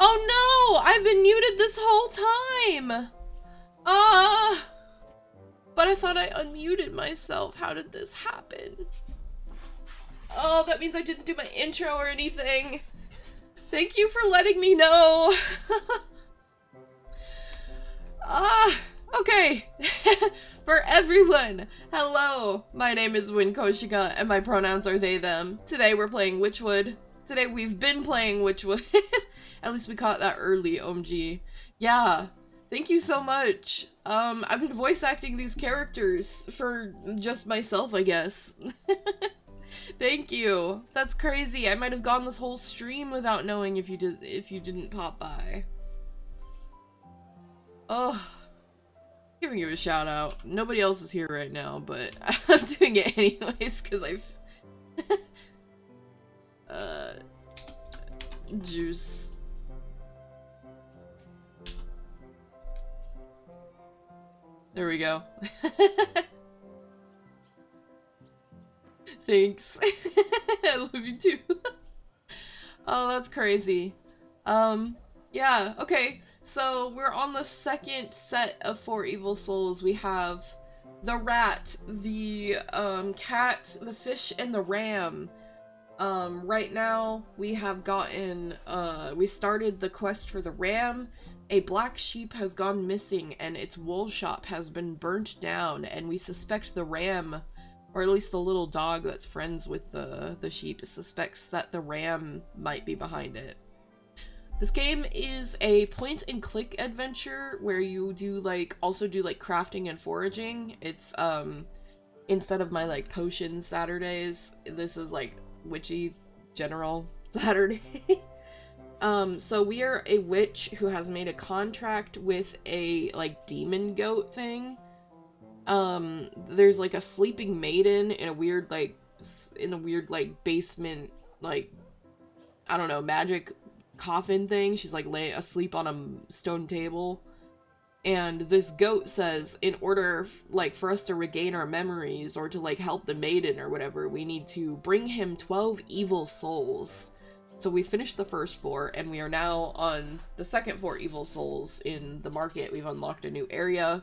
Oh no! I've been muted this whole time! But I thought I unmuted myself. How did this happen? Oh, that means I didn't do my intro or anything. Thank you for letting me know. Okay. For everyone, hello. My name is Wytchwood, and my pronouns are they, them. Today we're playing Wytchwood. Today we've been playing Wytchwood. At least we caught that early, OMG. Yeah. Thank you so much. I've been voice acting these characters for just myself, I guess. Thank you. That's crazy. I might have gone this whole stream without knowing if you didn't pop by. Oh, giving you a shout out. Nobody else is here right now, but I'm doing it anyways because I've juice. There we go. Thanks. I love you too. Oh, that's crazy. Yeah, okay. So we're on the second set of 4 evil souls. We have the rat, the cat, the fish, and the ram. Right now we have gotten, we started the quest for the ram. A black sheep has gone missing and its wool shop has been burnt down, and we suspect the ram, or at least the little dog that's friends with the sheep, suspects that the ram might be behind it. This game is a point-and-click adventure where you also do crafting and foraging. It's instead of my potion Saturdays, this is witchy general Saturday. So we are a witch who has made a contract with a demon goat thing. There's a sleeping maiden in a weird basement, I don't know, magic coffin thing. She's lay asleep on a stone table, and this goat says in order for us to regain our memories or to help the maiden or whatever, we need to bring him 12 evil souls. So we finished the first 4, and we are now on the second 4 evil souls in the market. We've unlocked a new area.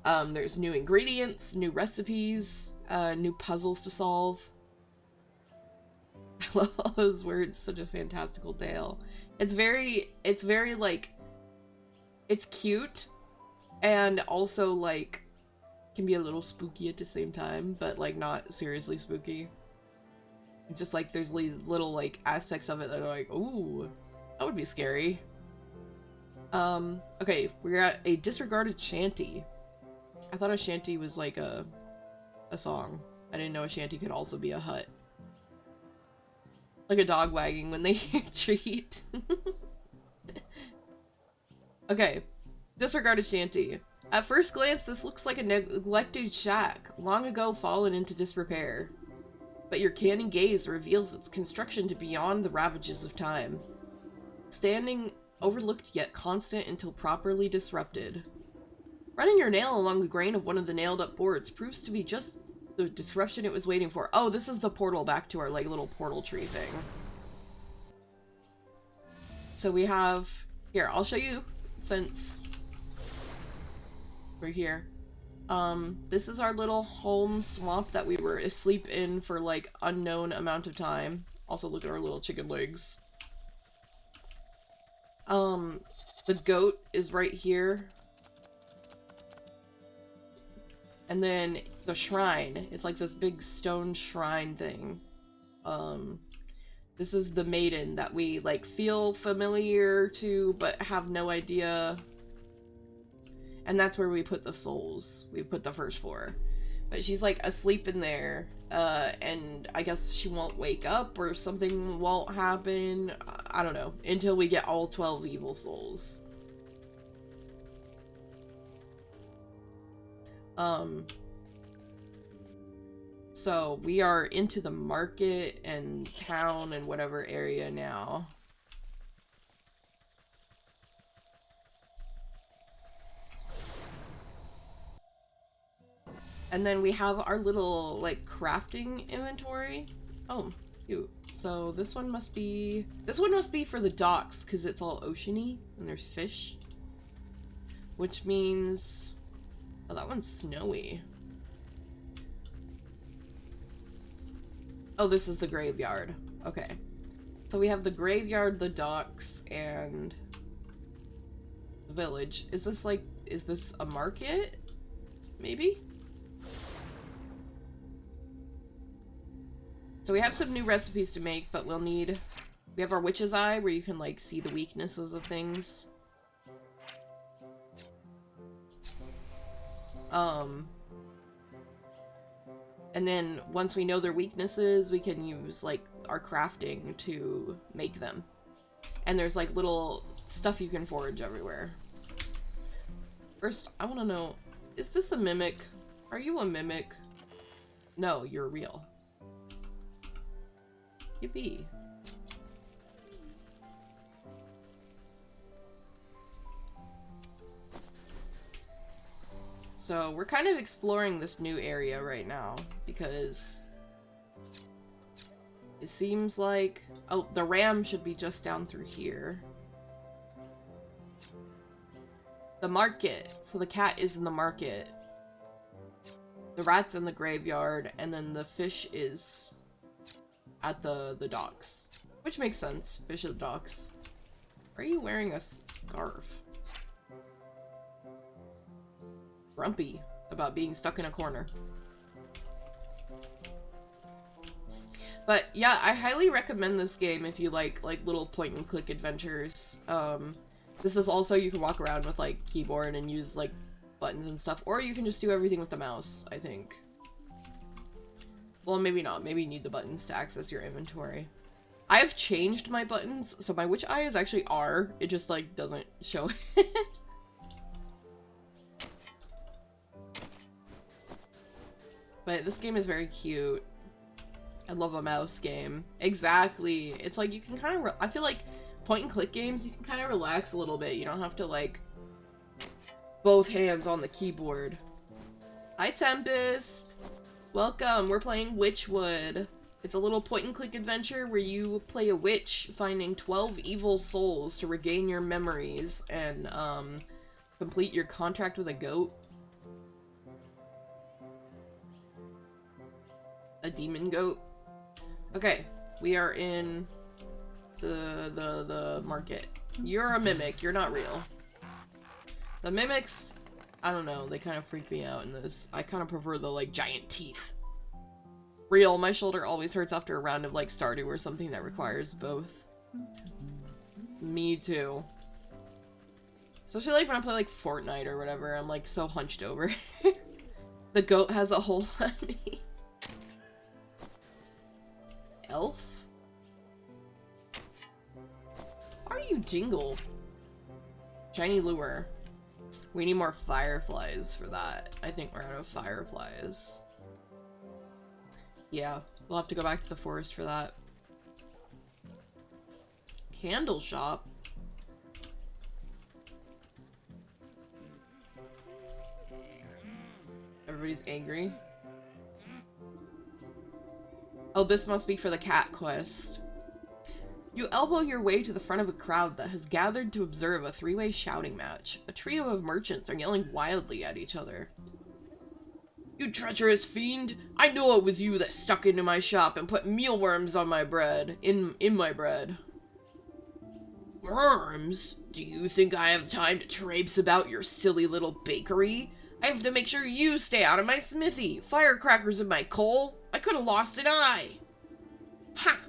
There's new ingredients, new recipes, new puzzles to solve. I love all those words, such a fantastical tale. It's very like, it's cute, and also like, can be a little spooky at the same time, but like not seriously spooky. Just like there's these little like aspects of it that are like, ooh, that would be scary. Okay, we're at a disregarded shanty. I thought a shanty was like a song. I didn't know a shanty could also be a hut. Like a dog wagging when they hear a treat. Okay, disregarded shanty. At first glance, this looks like a neglected shack, long ago fallen into disrepair. But your canny gaze reveals its construction to beyond the ravages of time. Standing overlooked yet constant until properly disrupted. Running your nail along the grain of one of the nailed up boards proves to be just the disruption it was waiting for. Oh, this is the portal back to our like little portal tree thing. So we have, here, I'll show you since we're here. This is our little home swamp that we were asleep in for like unknown amount of time. Also look at our little chicken legs. The goat is right here. And then the shrine, it's like this big stone shrine thing. This is the maiden that we like feel familiar to but have no idea. And that's where we put the souls. We put the first 4. But she's like asleep in there. And I guess she won't wake up or something won't happen. I don't know. Until we get all 12 evil souls. So we are into the market and town and whatever area now. And then we have our little, like, crafting inventory. Oh, cute. So this one must be for the docks, because it's all oceany, and there's fish. Which means... Oh, that one's snowy. Oh, this is the graveyard. Okay. So we have the graveyard, the docks, and... the village. Is this, like... is this a market? Maybe? So we have some new recipes to make, but we'll need... We have our witch's eye, where you can, like, see the weaknesses of things. And then, once we know their weaknesses, we can use, like, our crafting to make them. And there's, like, little stuff you can forage everywhere. First, I want to know... Is this a mimic? Are you a mimic? No, you're real. Yippee. So we're kind of exploring this new area right now because it seems like... Oh, the ram should be just down through here. The market. So the cat is in the market. The rat's in the graveyard, and then the fish is at the docks. Which makes sense. Fish at the docks. Are you wearing a scarf? Grumpy about being stuck in a corner. But yeah, I highly recommend this game if you like little point and click adventures. This is also, you can walk around with like keyboard and use like buttons and stuff, or you can just do everything with the mouse, I think. Well, maybe not. Maybe you need the buttons to access your inventory. I have changed my buttons, so my witch eye is actually R. It just like doesn't show it. But this game is very cute. I love a mouse game. Exactly. It's like you can kind of... I feel like point and click games, you can kind of relax a little bit. You don't have to like... both hands on the keyboard. Hi, Tempest! Welcome! We're playing Wytchwood. It's a little point-and-click adventure where you play a witch finding 12 evil souls to regain your memories and, complete your contract with a goat. A demon goat. Okay, we are in the market. You're a mimic, you're not real. The mimics, I don't know, they kind of freak me out in this. I kind of prefer the, like, giant teeth. Real, my shoulder always hurts after a round of, like, Stardew or something that requires both. Me too. Especially, like, when I play, like, Fortnite or whatever, I'm, like, so hunched over. The goat has a hold on me. Elf? Why are you jingle? Shiny lure. We need more fireflies for that. I think we're out of fireflies. Yeah, we'll have to go back to the forest for that. Candle shop? Everybody's angry. Oh, this must be for the cat quest. You elbow your way to the front of a crowd that has gathered to observe a three-way shouting match. A trio of merchants are yelling wildly at each other. You treacherous fiend! I know it was you that stuck into my shop and put mealworms on my bread. In my bread. Worms? Do you think I have time to traipse about your silly little bakery? I have to make sure you stay out of my smithy. Firecrackers in my coal. I could have lost an eye. Ha!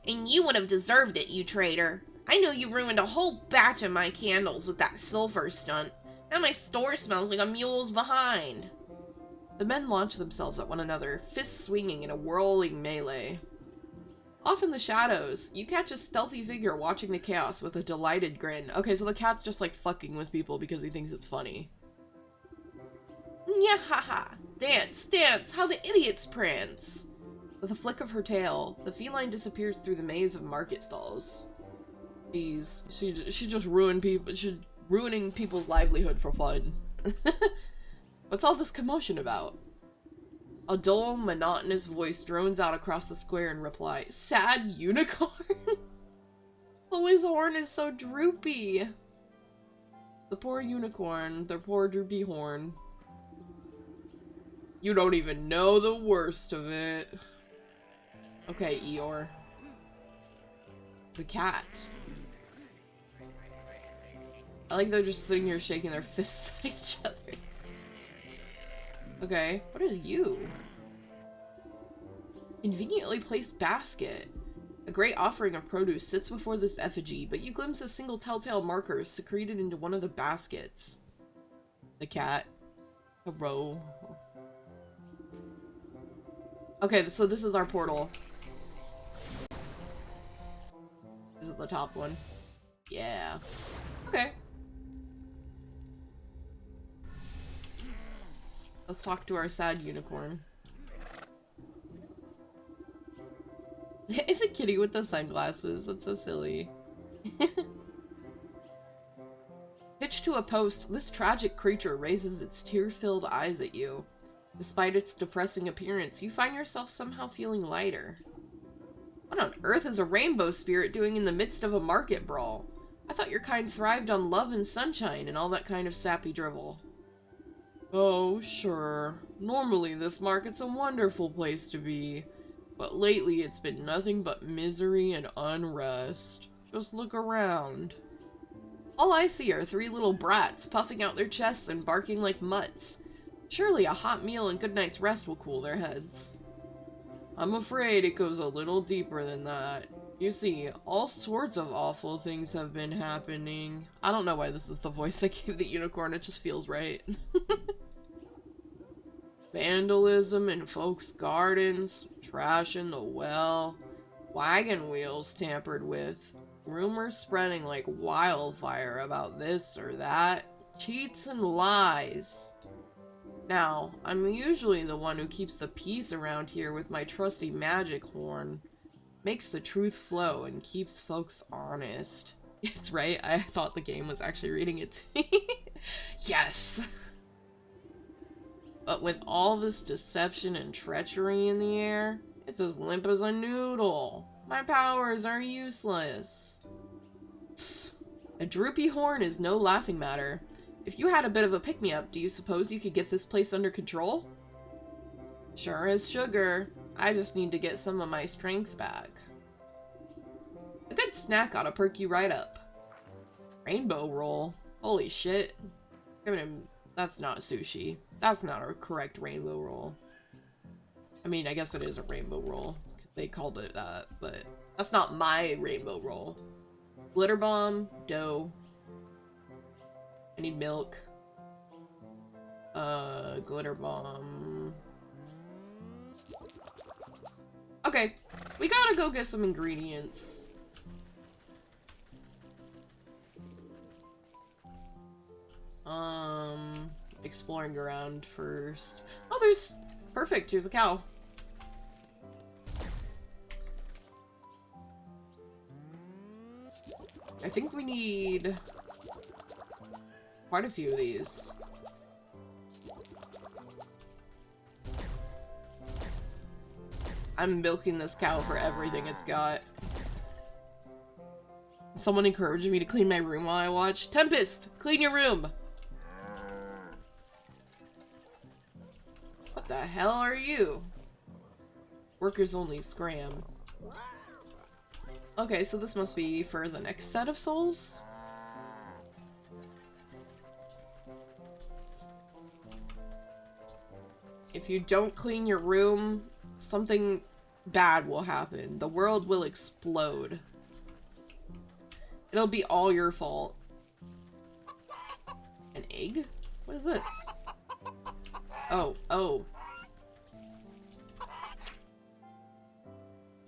And you would have deserved it, you traitor. I know you ruined a whole batch of my candles with that sulfur stunt. Now my store smells like a mule's behind. The men launch themselves at one another, fists swinging in a whirling melee. Off in the shadows, you catch a stealthy figure watching the chaos with a delighted grin. Okay, so the cat's just like fucking with people because he thinks it's funny. Nyahaha! Dance, dance, how the idiots prance! With a flick of her tail, the feline disappears through the maze of market stalls. Jeez, she just ruined people. She's ruining people's livelihood for fun. What's all this commotion about? A dull, monotonous voice drones out across the square in reply. Sad unicorn? Chloe's horn is so droopy. The poor unicorn, their poor droopy horn. You don't even know the worst of it. Okay, Eeyore. The cat. I like they're just sitting here shaking their fists at each other. Okay, what is you? Conveniently placed basket. A great offering of produce sits before this effigy, but you glimpse a single telltale marker secreted into one of the baskets. The cat. Hello. Okay, so this is our portal. Is it the top one? Yeah. Okay. Let's talk to our sad unicorn. It's a kitty with the sunglasses. That's so silly. Hitched to a post, this tragic creature raises its tear-filled eyes at you. Despite its depressing appearance, you find yourself somehow feeling lighter. What on earth is a rainbow spirit doing in the midst of a market brawl? I thought your kind thrived on love and sunshine and all that kind of sappy drivel. Oh, sure. Normally this market's a wonderful place to be, but lately it's been nothing but misery and unrest. Just look around. All I see are three little brats puffing out their chests and barking like mutts. Surely a hot meal and good night's rest will cool their heads. I'm afraid it goes a little deeper than that. You see, all sorts of awful things have been happening. I don't know why this is the voice I gave the unicorn, it just feels right. Vandalism in folks' gardens, trash in the well, wagon wheels tampered with, rumors spreading like wildfire about this or that, cheats and lies. Now, I'm usually the one who keeps the peace around here with my trusty magic horn. Makes the truth flow and keeps folks honest. It's right, I thought the game was actually reading it to me. Yes! But with all this deception and treachery in the air, It's as limp as a noodle. My powers are useless. A droopy horn is no laughing matter. If you had a bit of a pick-me-up, do you suppose you could get this place under control? Sure as sugar. I just need to get some of my strength back. A good snack ought to perk you right up. Rainbow roll. Holy shit. I mean, that's not sushi. That's not a correct rainbow roll. I mean, I guess it is a rainbow roll. They called it that, but that's not my rainbow roll. Glitter bomb, dough. I need milk. Glitter bomb. Okay, we gotta go get some ingredients. Exploring around first. Oh, there's... Perfect, here's a cow. I think we need quite a few of these. I'm milking this cow for everything it's got. Someone encouraged me to clean my room while I watch. Tempest, clean your room! What the hell are you? Workers only scram. Okay, so this must be for the next set of souls? If you don't clean your room, something bad will happen. The world will explode. It'll be all your fault. An egg? What is this? Oh, oh.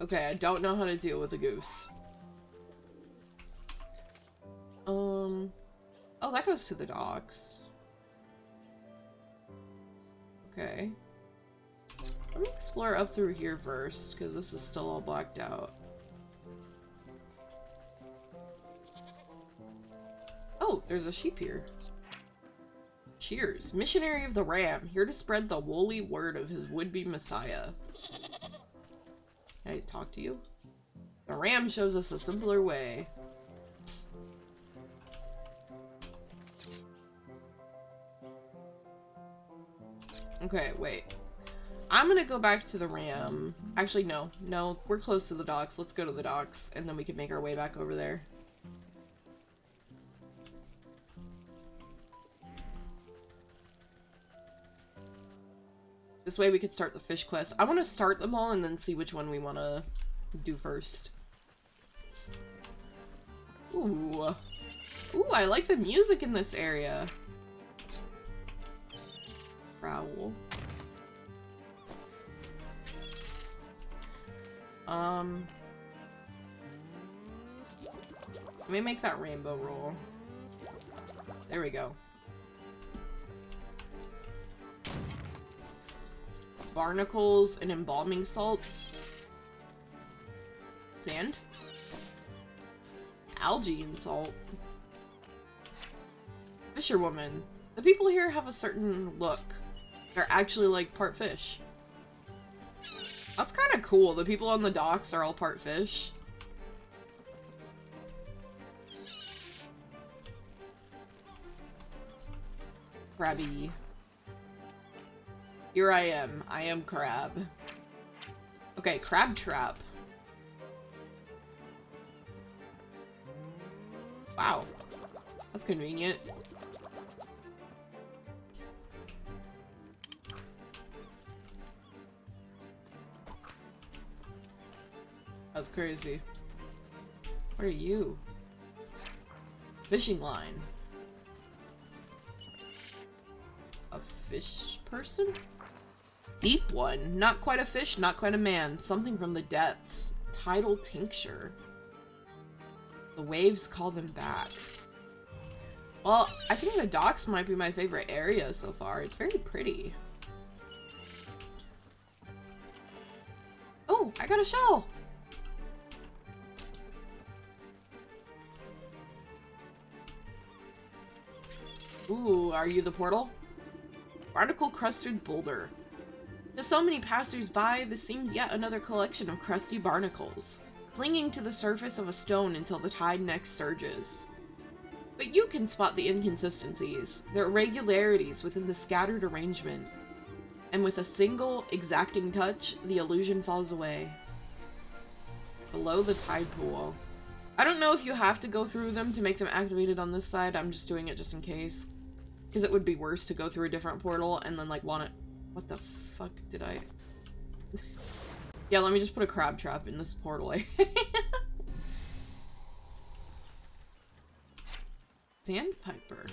Okay, I don't know how to deal with a goose. Oh, that goes to the docks. Okay. Let me explore up through here first, because this is still all blacked out. Oh, there's a sheep here. Cheers. Missionary of the Ram, here to spread the woolly word of his would-be messiah. Can I talk to you? The Ram shows us a simpler way. Okay, wait. I'm gonna go back to the Ram. Actually, no. No, we're close to the docks. Let's go to the docks, and then we can make our way back over there. This way we could start the fish quest. I want to start them all and then see which one we want to do first. Ooh. Ooh, I like the music in this area. Growl. Let me make that rainbow roll. There we go. Barnacles and embalming salts. Sand. Algae and salt. Fisherwoman. The people here have a certain look. They're actually like part fish. That's kind of cool. The people on the docks are all part fish. Crabby. Here I am. I am crab. Okay, crab trap. Wow. That's convenient. That's crazy. What are you? Fishing line. A fish person? Deep one. Not quite a fish, not quite a man. Something from the depths. Tidal tincture. The waves call them back. Well, I think the docks might be my favorite area so far. It's very pretty. Oh, I got a shell! Ooh, are you the portal? Barnacle-crusted boulder. To so many passers-by, this seems yet another collection of crusty barnacles, clinging to the surface of a stone until the tide next surges. But you can spot the inconsistencies, the irregularities within the scattered arrangement. And with a single, exacting touch, the illusion falls away. Below the tide pool. I don't know if you have to go through them to make them activated on this side. I'm just doing it just in case. Because it would be worse to go through a different portal and then, like, want it... What the fuck did I... Yeah, let me just put a crab trap in this portal area. Sandpiper.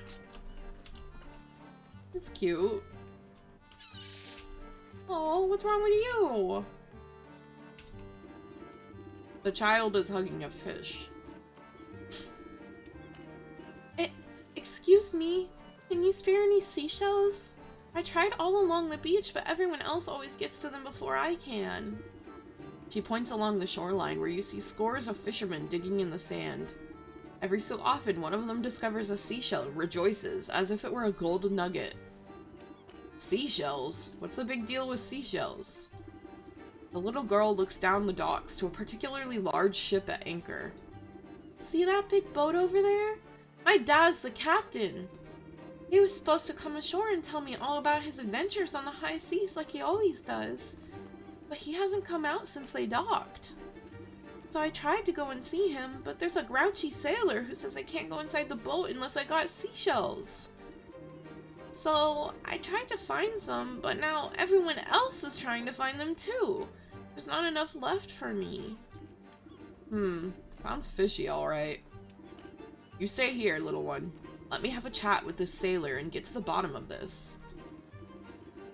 It's cute. Oh, what's wrong with you? The child is hugging a fish. Excuse me, can you spare any seashells? I tried all along the beach, but everyone else always gets to them before I can. She points along the shoreline where you see scores of fishermen digging in the sand. Every so often, one of them discovers a seashell and rejoices, as if it were a golden nugget. Seashells? What's the big deal with seashells? The little girl looks down the docks to a particularly large ship at anchor. See that big boat over there? My dad's the captain. He was supposed to come ashore and tell me all about his adventures on the high seas like he always does. But he hasn't come out since they docked. So I tried to go and see him, but there's a grouchy sailor who says I can't go inside the boat unless I got seashells. So I tried to find some, but now everyone else is trying to find them too. There's not enough left for me. Sounds fishy, alright. You stay here, little one. Let me have a chat with this sailor and get to the bottom of this.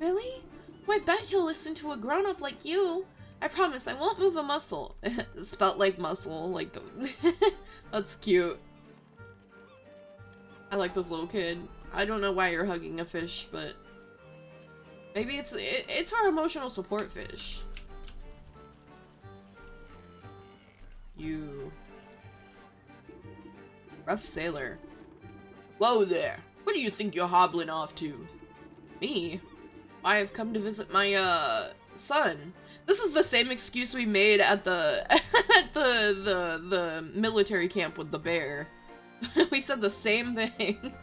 Really? Well, I bet he'll listen to a grown-up like you. I promise I won't move a muscle. Spelt like muscle, like that's cute. I like this little kid. I don't know why you're hugging a fish, but maybe it's our emotional support fish. You rough sailor. Whoa there! What do you think you're hobbling off to? Me? I have come to visit my son. This is the same excuse we made at the at the military camp with the bear. We said the same thing.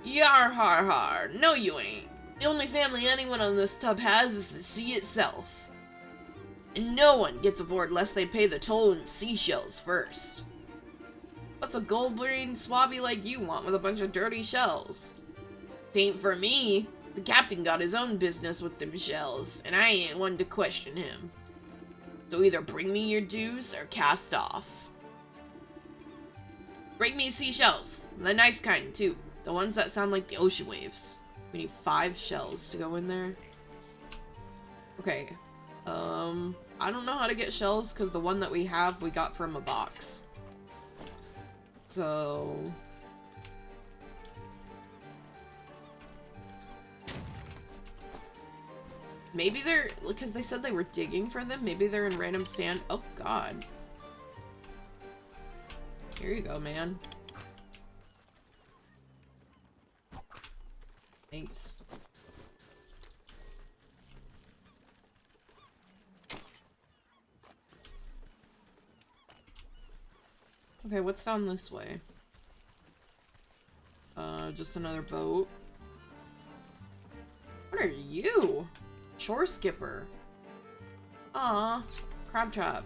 Yar har har. No you ain't. The only family anyone on this tub has is the sea itself. And no one gets aboard lest they pay the toll in seashells first. What's a gold-brained swabby like you want with a bunch of dirty shells? Tain't for me. The captain got his own business with them shells, and I ain't one to question him. So either bring me your dues or cast off. Bring me seashells. The nice kind, too. The ones that sound like the ocean waves. We need 5 shells to go in there. Okay. I don't know how to get shells, because the one that we have, we got from a box. So... maybe they're... because they said they were digging for them. Maybe they're in random sand. Oh, God. Here you go, man. Thanks. Okay, what's down this way? Just another boat. What are you? Shore skipper. Aw, crab trap.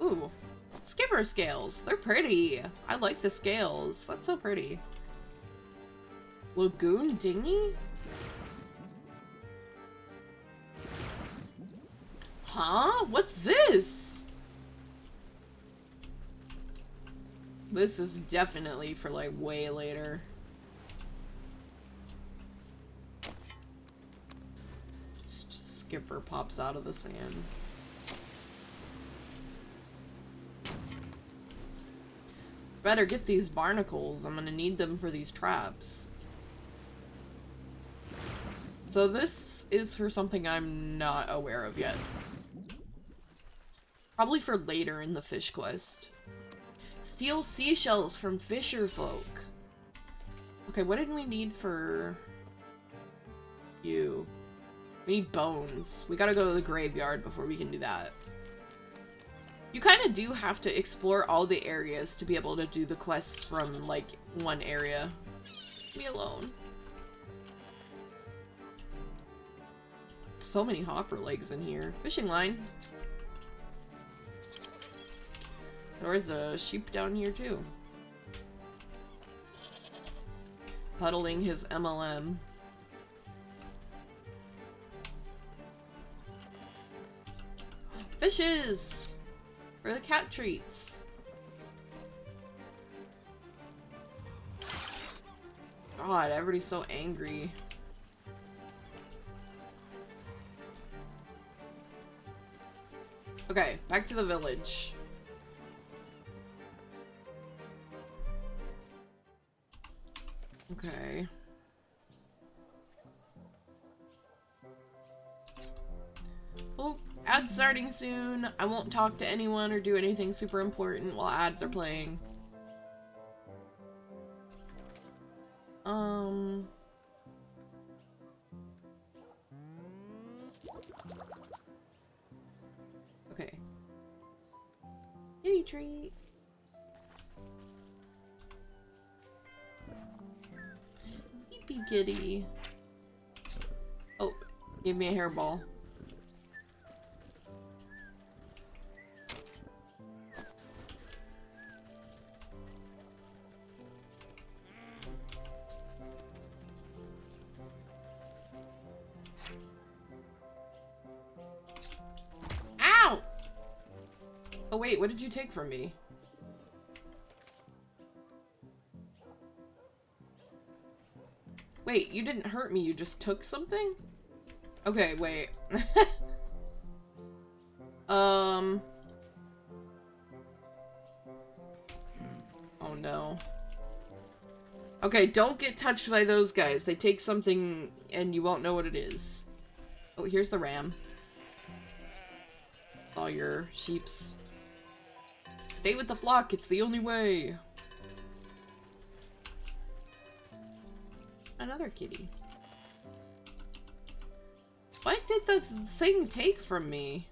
Ooh, skipper scales. They're pretty. I like the scales. That's so pretty. Lagoon dinghy? Huh? What's this? This is definitely for like way later. Just skipper pops out of the sand. Better get these barnacles. I'm gonna need them for these traps. So this is for something I'm not aware of yet. Probably for later in the fish quest. Steal seashells from fisher folk. Okay, what did we need for you? We need bones. We gotta go to the graveyard before we can do that. You kind of do have to explore all the areas to be able to do the quests from, like, one area. Leave me alone. So many hopper legs in here. Fishing line. There's a sheep down here, too. Puddling his MLM. Fishes! For the cat treats. God, everybody's so angry. Okay, back to the village. Okay. Oh, ads starting soon. I won't talk to anyone or do anything super important while ads are playing. Okay. Kitty treat. Peepee kitty. Oh, gave me a hairball. Ow! Oh wait, what did you take from me? Wait, you didn't hurt me, you just took something? Okay, wait. Oh no. Okay, don't get touched by those guys. They take something and you won't know what it is. Oh, here's the ram. All your sheeps. Stay with the flock, it's the only way. Another kitty. What did the thing take from me?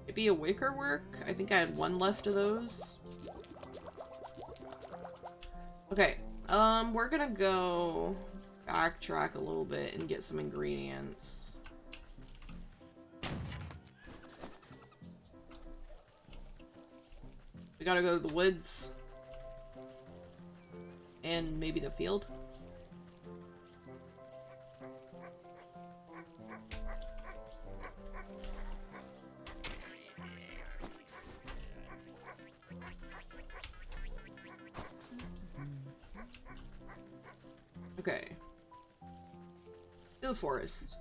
Maybe a wicker work? I think I had one left of those. Okay, we're gonna go backtrack a little bit and get some ingredients. We gotta go to the woods. And maybe the field. Okay. To the forest.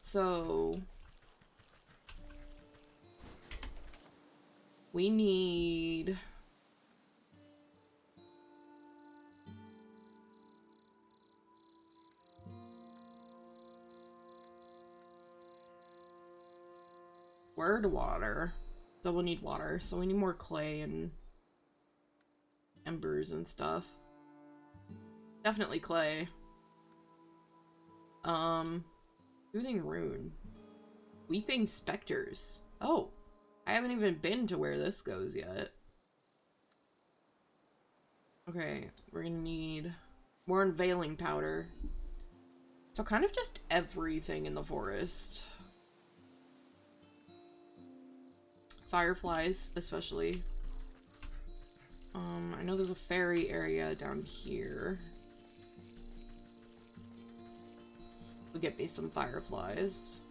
So we need word water. So we'll need water. So we need more clay and embers and stuff. Definitely clay. Soothing rune. Weeping specters. Oh, I haven't even been to where this goes yet. Okay, we're gonna need more unveiling powder. So kind of just everything in the forest. Fireflies, especially. I know there's a fairy area down here. We'll get me some fireflies.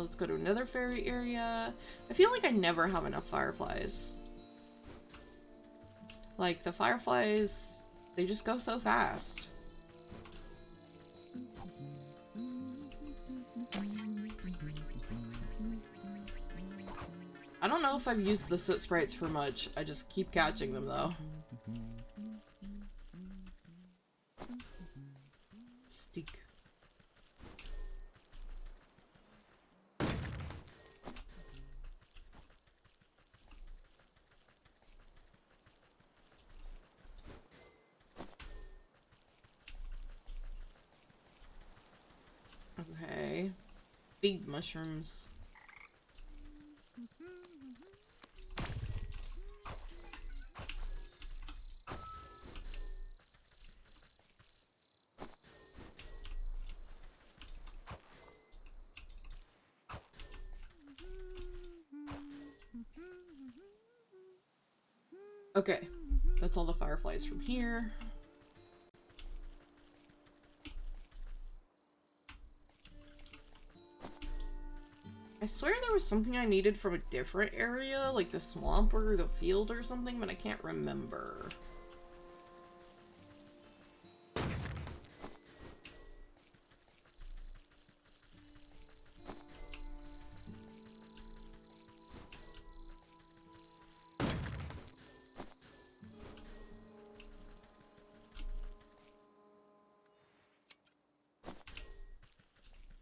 let's go to another fairy area. I feel like I never have enough fireflies. Like, the fireflies, they just go so fast. I don't know if I've used the soot sprites for much. I just keep catching them, though. Stick. Okay. Big mushrooms. Okay, that's all the fireflies from here. I swear there was something I needed from a different area, like the swamp or the field or something, but I can't remember.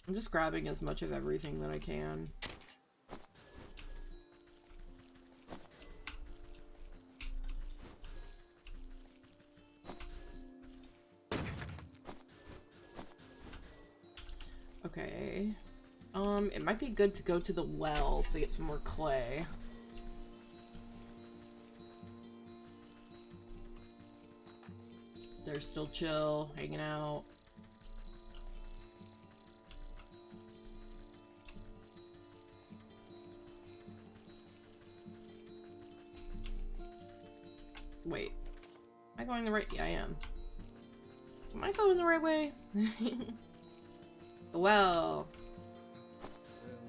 I'm just grabbing as much of everything that I can. Okay. It might be good to go to the well to get some more clay. They're still chill, hanging out. Wait, am I going the right? Yeah, I am. Am I going the right way? Well,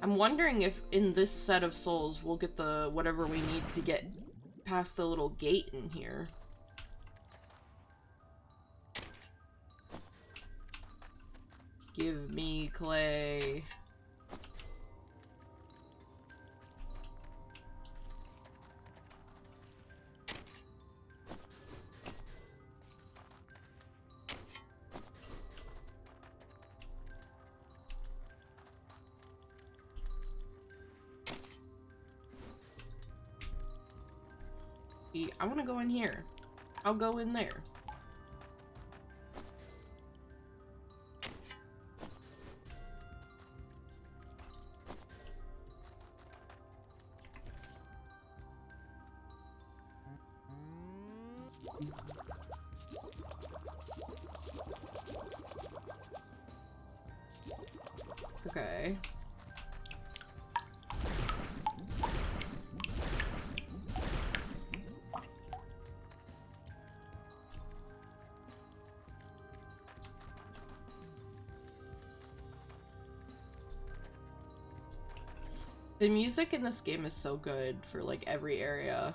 I'm wondering if in this set of souls we'll get the whatever we need to get past the little gate in here. Give me clay. I want to go in here. I'll go in there. Okay. The music in this game is so good for, like, every area.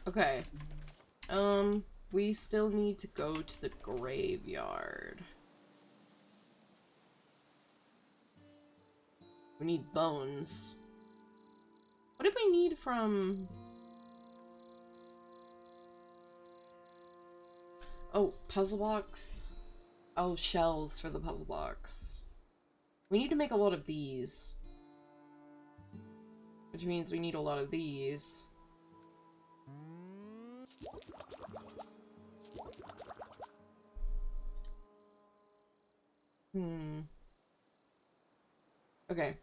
Okay. We still need to go to the graveyard. We need bones. What did we need from... Oh, puzzle box. Oh, shells for the puzzle box. We need to make a lot of these. Which means we need a lot of these. Okay.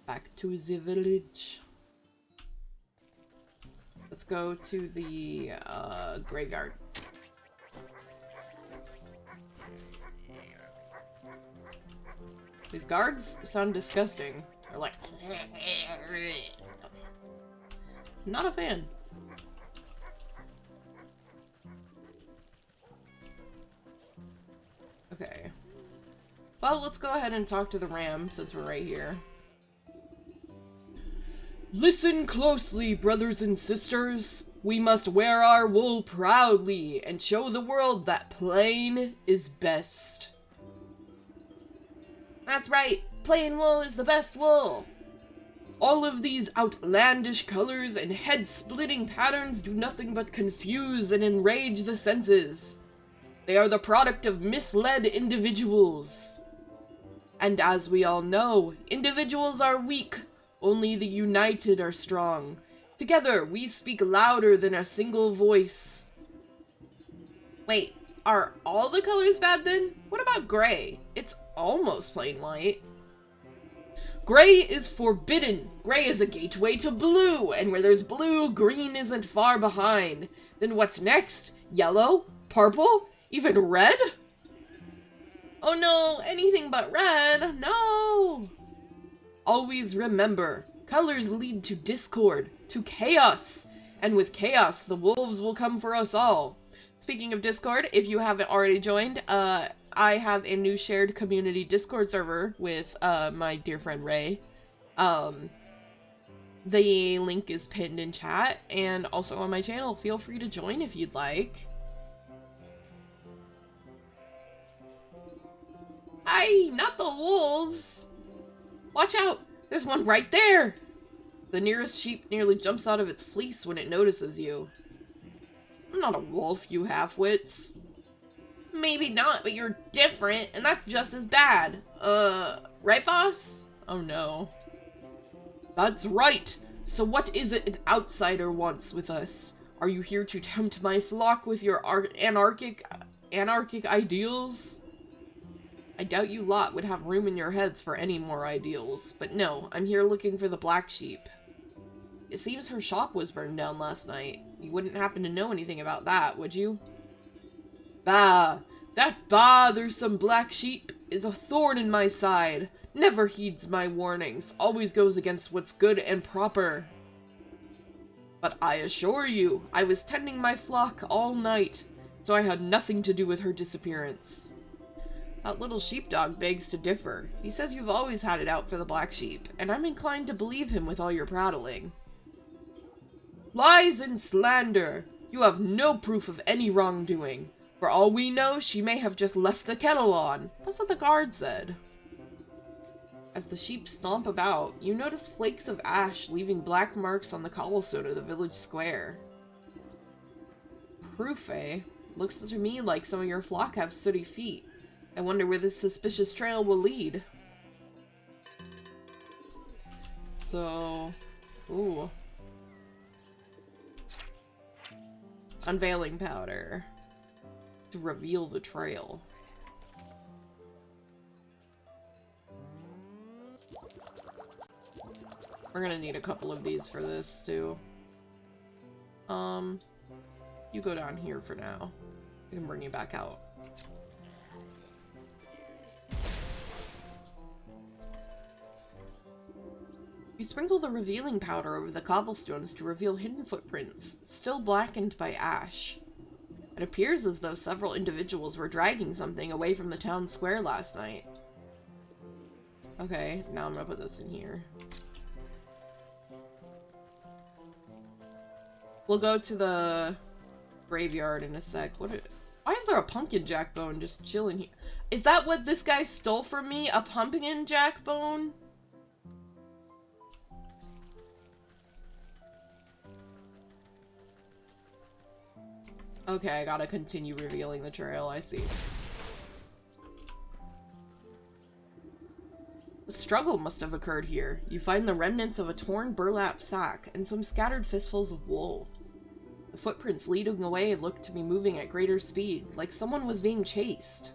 Back to the village. Let's go to the graveyard. These guards sound disgusting. They're like... Not a fan. Okay. Well, let's go ahead and talk to the ram since we're right here. Listen closely, brothers and sisters. We must wear our wool proudly and show the world that plain is best. That's right. Plain wool is the best wool. All of these outlandish colors and head-splitting patterns do nothing but confuse and enrage the senses. They are the product of misled individuals. And as we all know, individuals are weak, only the united are strong. Together, we speak louder than a single voice. Wait, are all the colors bad then? What about gray? It's almost plain white. Gray is forbidden. Gray is a gateway to blue, and where there's blue, green isn't far behind. Then what's next? Yellow? Purple? Even red? Oh no, anything but red, no! Always remember, colors lead to discord, to chaos, and with chaos, the wolves will come for us all. Speaking of Discord, if you haven't already joined, I have a new shared community Discord server with my dear friend Ray. The link is pinned in chat, and also on my channel. Feel free to join if you'd like. Aye, not the wolves! Watch out! There's one right there! The nearest sheep nearly jumps out of its fleece when it notices you. I'm not a wolf, you half-wits. Maybe not, but you're different, and that's just as bad. Right, boss? Oh no. That's right! So what is it an outsider wants with us? Are you here to tempt my flock with your anarchic ideals? I doubt you lot would have room in your heads for any more ideals, but no, I'm here looking for the black sheep. It seems her shop was burned down last night. You wouldn't happen to know anything about that, would you? Bah! That bothersome black sheep is a thorn in my side. Never heeds my warnings, always goes against what's good and proper. But I assure you, I was tending my flock all night, so I had nothing to do with her disappearance. That little sheepdog begs to differ. He says you've always had it out for the black sheep, and I'm inclined to believe him with all your prattling. Lies and slander! You have no proof of any wrongdoing. For all we know, she may have just left the kettle on. That's what the guard said. As the sheep stomp about, you notice flakes of ash leaving black marks on the cobblestone of the village square. Proof, eh? Looks to me like some of your flock have sooty feet. I wonder where this suspicious trail will lead. So... ooh. Unveiling powder. To reveal the trail. We're gonna need a couple of these for this, too. You go down here for now. I can bring you back out. You sprinkle the revealing powder over the cobblestones to reveal hidden footprints, still blackened by ash. It appears as though several individuals were dragging something away from the town square last night. Okay, now I'm gonna put this in here. We'll go to the graveyard in a sec. Why is there a pumpkin jack bone just chilling here? Is that what this guy stole from me? A pumpkin jack bone? Okay, I gotta continue revealing the trail, I see. A struggle must have occurred here. You find the remnants of a torn burlap sack and some scattered fistfuls of wool. The footprints leading away look to be moving at greater speed, like someone was being chased.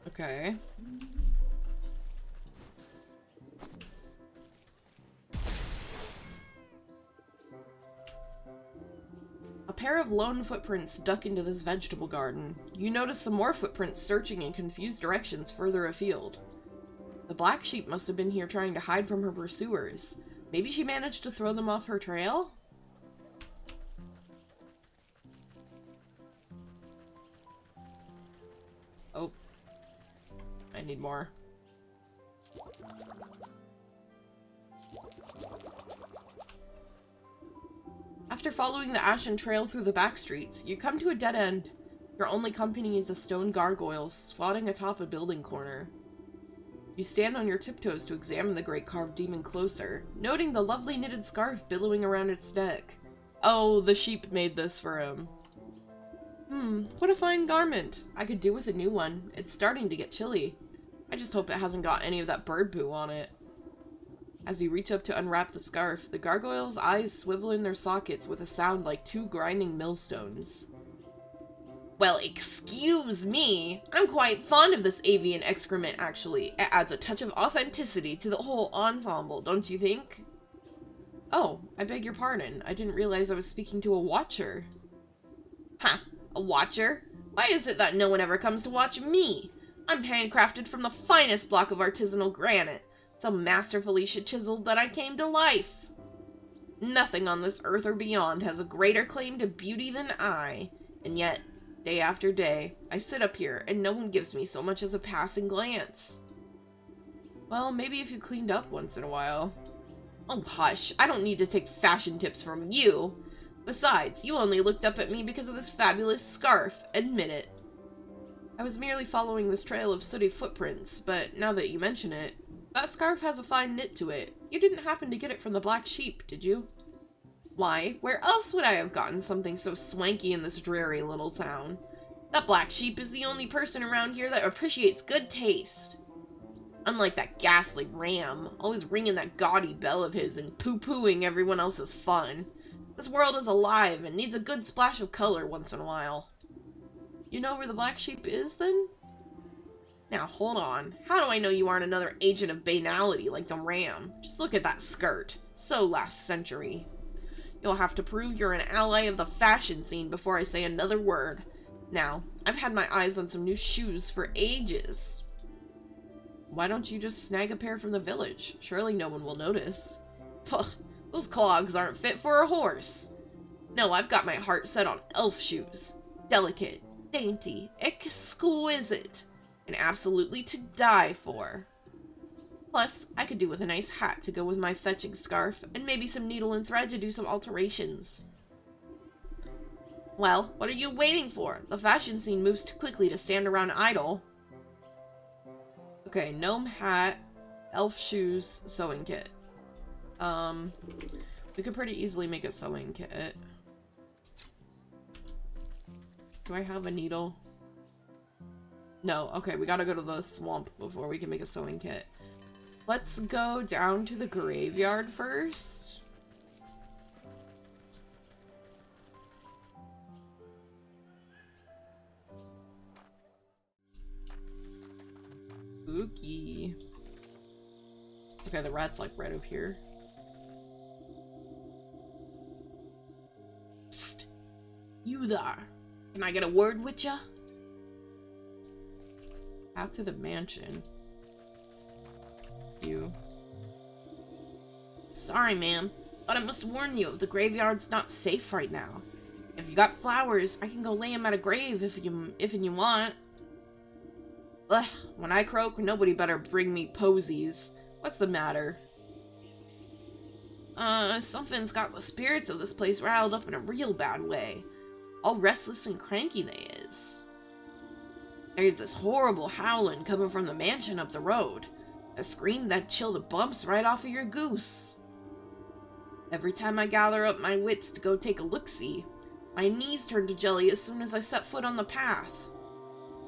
Okay. A pair of lone footprints duck into this vegetable garden. You notice some more footprints searching in confused directions further afield. The black sheep must have been here trying to hide from her pursuers. Maybe she managed to throw them off her trail? Oh. I need more. After following the ashen trail through the back streets, you come to a dead end. Your only company is a stone gargoyle squatting atop a building corner. You stand on your tiptoes to examine the great carved demon closer, noting the lovely knitted scarf billowing around its neck. Oh, the sheep made this for him. What a fine garment. I could do with a new one. It's starting to get chilly. I just hope it hasn't got any of that bird poo on it. As you reach up to unwrap the scarf, the gargoyle's eyes swivel in their sockets with a sound like two grinding millstones. Well, excuse me. I'm quite fond of this avian excrement, actually. It adds a touch of authenticity to the whole ensemble, don't you think? Oh, I beg your pardon. I didn't realize I was speaking to a watcher. Ha! A watcher? Why is it that no one ever comes to watch me? I'm handcrafted from the finest block of artisanal granite, so masterfully chiseled that I came to life. Nothing on this earth or beyond has a greater claim to beauty than I, and yet, day after day, I sit up here and no one gives me so much as a passing glance. Well, maybe if you cleaned up once in a while. Oh, hush. I don't need to take fashion tips from you. Besides, you only looked up at me because of this fabulous scarf. Admit it. I was merely following this trail of sooty footprints, but now that you mention it, that scarf has a fine knit to it. You didn't happen to get it from the Black Sheep, did you? Why, where else would I have gotten something so swanky in this dreary little town? That Black Sheep is the only person around here that appreciates good taste. Unlike that ghastly ram, always ringing that gaudy bell of his and poo-pooing everyone else's fun. This world is alive and needs a good splash of color once in a while. You know where the Black Sheep is, then? Now, hold on. How do I know you aren't another agent of banality like the ram? Just look at that skirt. So last century. You'll have to prove you're an ally of the fashion scene before I say another word. Now, I've had my eyes on some new shoes for ages. Why don't you just snag a pair from the village? Surely no one will notice. Puh. Those clogs aren't fit for a horse. No, I've got my heart set on elf shoes. Delicate, dainty, exquisite, and absolutely to die for. Plus, I could do with a nice hat to go with my fetching scarf, and maybe some needle and thread to do some alterations. Well, what are you waiting for? The fashion scene moves too quickly to stand around idle. Okay, gnome hat, elf shoes, sewing kit. We could pretty easily make a sewing kit. Do I have a needle? No, okay, we gotta go to the swamp before we can make a sewing kit. Let's go down to the graveyard first. Spooky. Okay, the rat's like right up here. Psst! You there! Can I get a word with ya? Out to the mansion. You. Sorry, ma'am, but I must warn you, the graveyard's not safe right now. If you got flowers, I can go lay 'em at a grave if you want. Ugh, when I croak, nobody better bring me posies. What's the matter? Something's got the spirits of this place riled up in a real bad way. All restless and cranky they is. There's this horrible howling coming from the mansion up the road. A scream that'd chill the bumps right off of your goose. Every time I gather up my wits to go take a look-see, my knees turn to jelly as soon as I set foot on the path.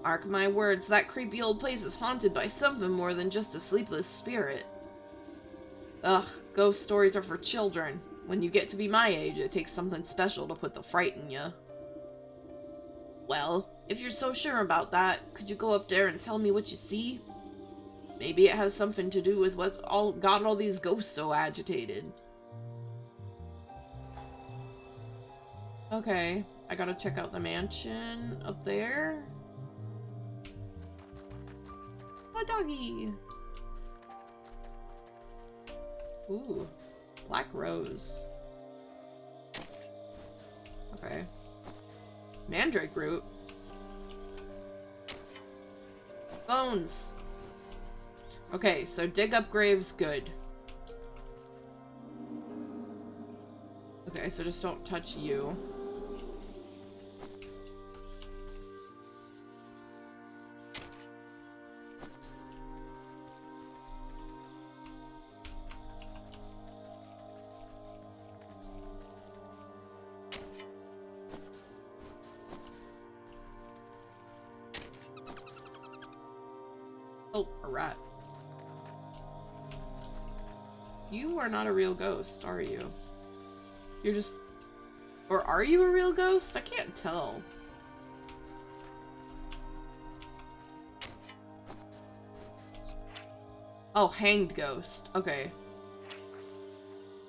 Mark my words, that creepy old place is haunted by something more than just a sleepless spirit. Ugh, ghost stories are for children. When you get to be my age, it takes something special to put the fright in ya. Well, if you're so sure about that, could you go up there and tell me what you see? Maybe it has something to do with what's got all these ghosts so agitated. Okay, I gotta check out the mansion up there. My doggy! Ooh. Black rose. Okay. Mandrake root. Bones. Okay, so dig up graves, good. Okay, so just don't touch you. Oh, a rat. You are not a real ghost, are you? You're just... Or are you a real ghost? I can't tell. Oh, hanged ghost. Okay.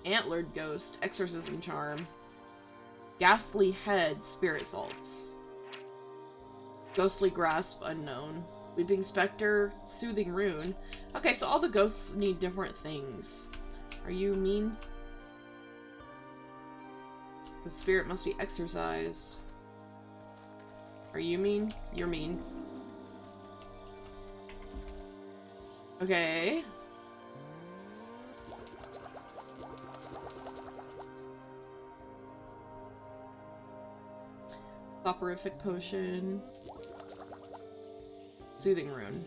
Antlered ghost. Exorcism charm. Ghastly head. Spirit salts. Ghostly grasp. Unknown. Weeping specter. Soothing rune. Okay, so all the ghosts need different things. Are you mean? The spirit must be exorcised. Are you mean? You're mean. Okay. Soporific potion. Soothing rune.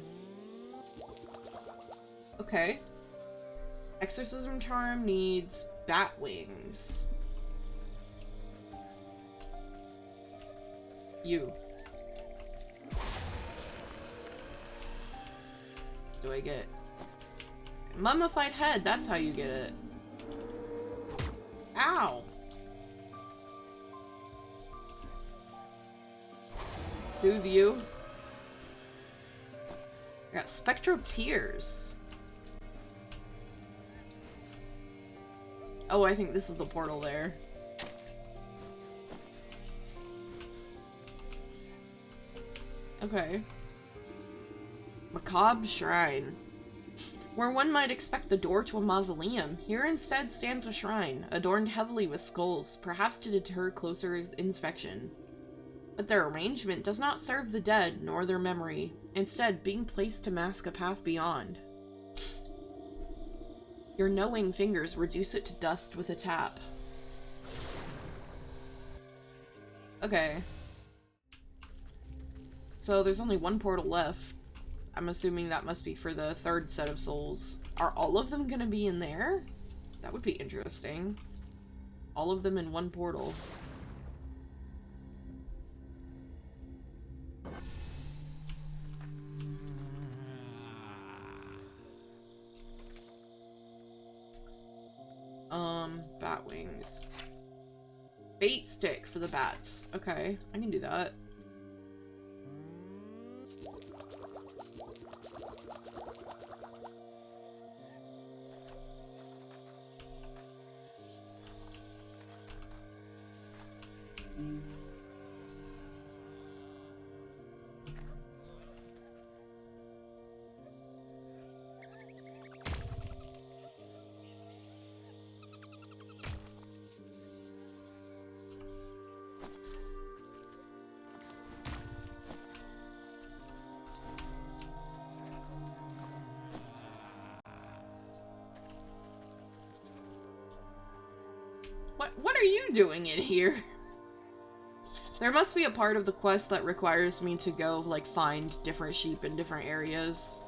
Okay. Exorcism charm needs bat wings. You. Do I get mummified head? That's how you get it. Ow. Soothe you. I got spectral tears. Oh, I think this is the portal there. Okay. Macabre shrine. Where one might expect the door to a mausoleum, here instead stands a shrine, adorned heavily with skulls, perhaps to deter closer inspection. But their arrangement does not serve the dead, nor their memory, instead being placed to mask a path beyond. Your knowing fingers reduce it to dust with a tap. Okay. So there's only one portal left. I'm assuming that must be for the third set of souls. Are all of them gonna be in there? That would be interesting. All of them in one portal. Bat wings. Bait stick for the bats. Okay, I can do that. What are you doing in here? There must be a part of the quest that requires me to go, like, find different sheep in different areas.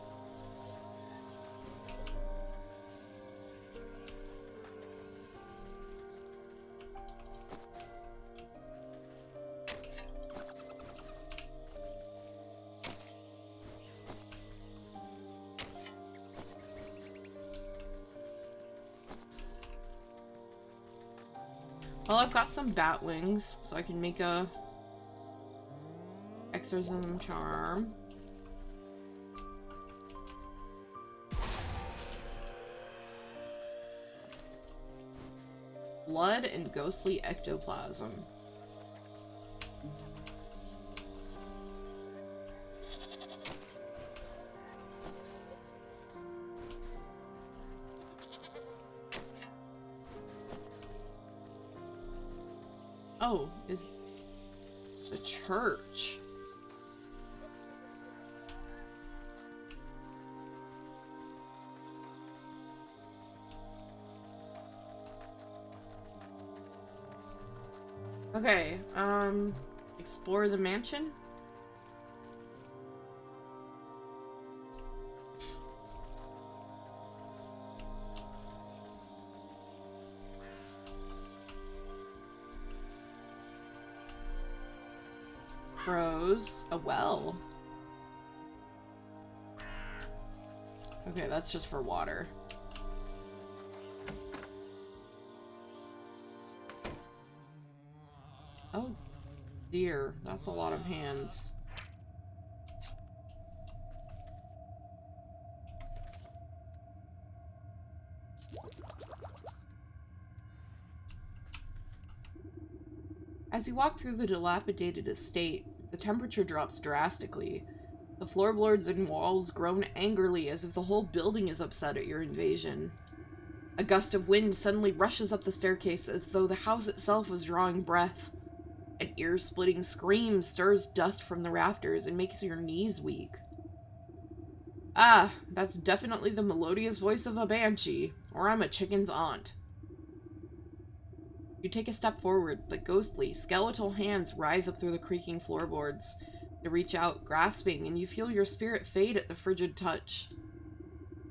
Well, I've got some bat wings, so I can make a exorcism charm. Blood and ghostly ectoplasm. Oh, is the church. Okay, explore the mansion? Pros, a well. Okay, that's just for water. Oh dear, that's a lot of hands. As you walk through the dilapidated estate, the temperature drops drastically. The floorboards and walls groan angrily as if the whole building is upset at your invasion. A gust of wind suddenly rushes up the staircase as though the house itself was drawing breath. An ear-splitting scream stirs dust from the rafters and makes your knees weak. Ah, that's definitely the melodious voice of a banshee, or I'm a chicken's aunt. You take a step forward, but ghostly, skeletal hands rise up through the creaking floorboards. They reach out, grasping, and you feel your spirit fade at the frigid touch.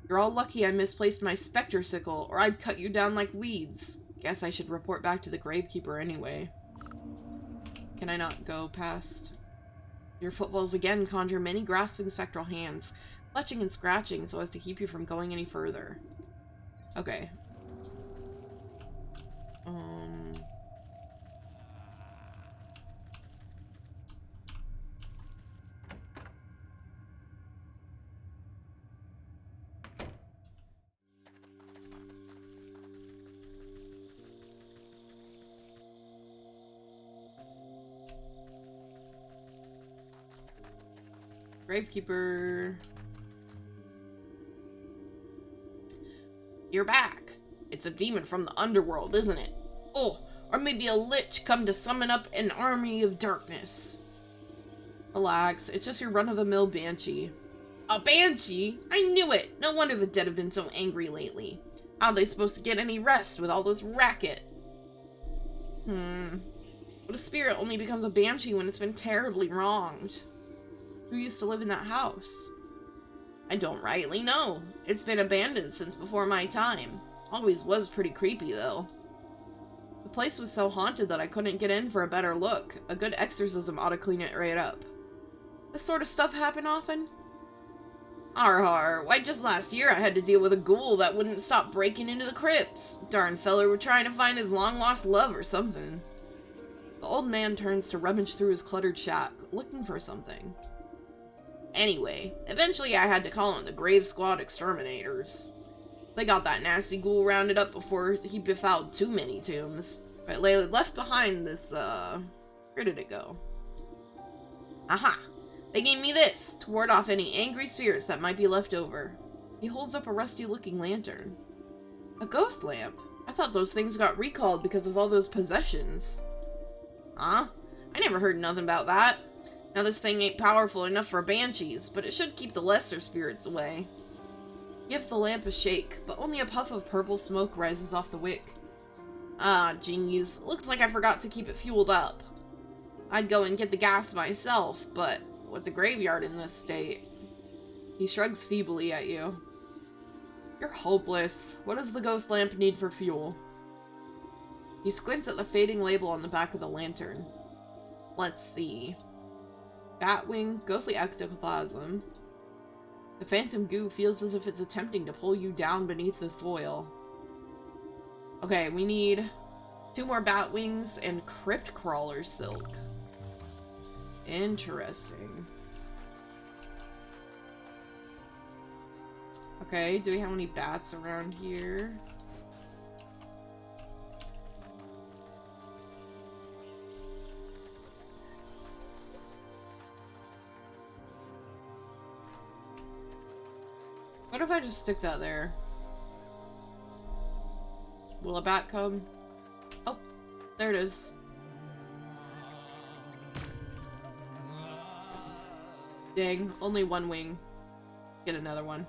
You're all lucky I misplaced my specter sickle, or I'd cut you down like weeds. Guess I should report back to the gravekeeper anyway. Can I not go past? Your footfalls again conjure many grasping spectral hands, clutching and scratching so as to keep you from going any further. Okay. Gravekeeper. You're back. It's a demon from the underworld, isn't it? Oh, or maybe a lich come to summon up an army of darkness. Relax, it's just your run-of-the-mill banshee. A banshee? I knew it! No wonder the dead have been so angry lately. How are they supposed to get any rest with all this racket? But a spirit only becomes a banshee when it's been terribly wronged. Who used to live in that house? I don't rightly know. It's been abandoned since before my time. Always was pretty creepy, though. The place was so haunted that I couldn't get in for a better look. A good exorcism ought to clean it right up. This sort of stuff happen often? Har, why just last year I had to deal with a ghoul that wouldn't stop breaking into the crypts. Darn feller were trying to find his long-lost love or something. The old man turns to rummage through his cluttered shack, looking for something. Anyway, eventually I had to call in the Grave Squad exterminators. They got that nasty ghoul rounded up before he befouled too many tombs. But they left behind this, where did it go? Aha! They gave me this, to ward off any angry spirits that might be left over. He holds up a rusty-looking lantern. A ghost lamp? I thought those things got recalled because of all those possessions. Huh? I never heard nothing about that. Now this thing ain't powerful enough for banshees, but it should keep the lesser spirits away. Gives the lamp a shake, but only a puff of purple smoke rises off the wick. Ah, jeez, looks like I forgot to keep it fueled up. I'd go and get the gas myself, but with the graveyard in this state. He shrugs feebly at you. You're hopeless. What does the ghost lamp need for fuel? He squints at the fading label on the back of the lantern. Let's see. Batwing, ghostly ectoplasm. The phantom goo feels as if it's attempting to pull you down beneath the soil. Okay, we need 2 more bat wings and crypt crawler silk. Interesting. Okay, do we have any bats around here? What if I just stick that there? Will a bat come? Oh, there it is. Dang, only one wing. Get another one.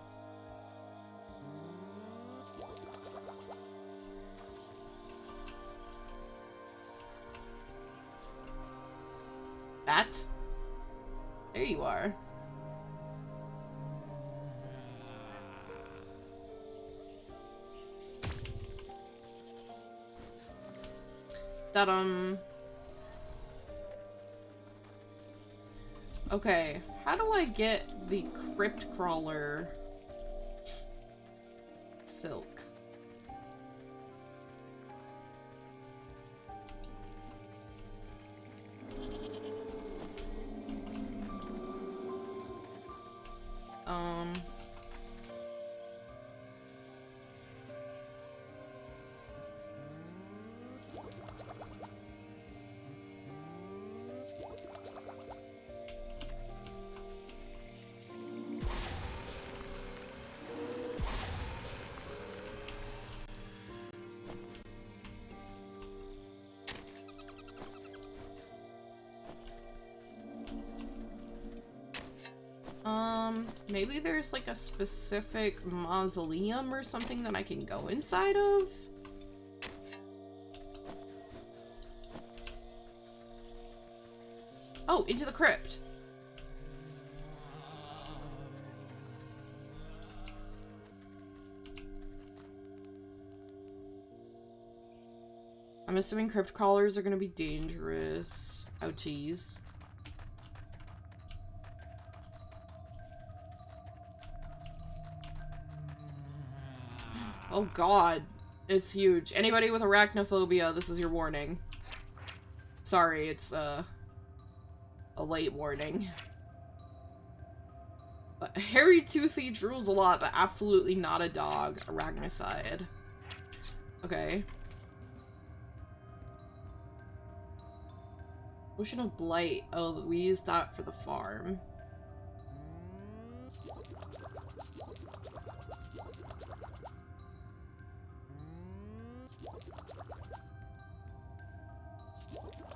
Bat? There you are. That, okay, how do I get the crypt crawler silk? Maybe there's like a specific mausoleum or something that I can go inside of? Oh, into the crypt. I'm assuming crypt crawlers are gonna be dangerous. Ouchies. Oh god, it's huge. Anybody with arachnophobia, this is your warning. Sorry, it's a late warning. But hairy toothy drools a lot, but absolutely not a dog. Arachnicide. Okay. Potion of Blight. Oh, we used that for the farm.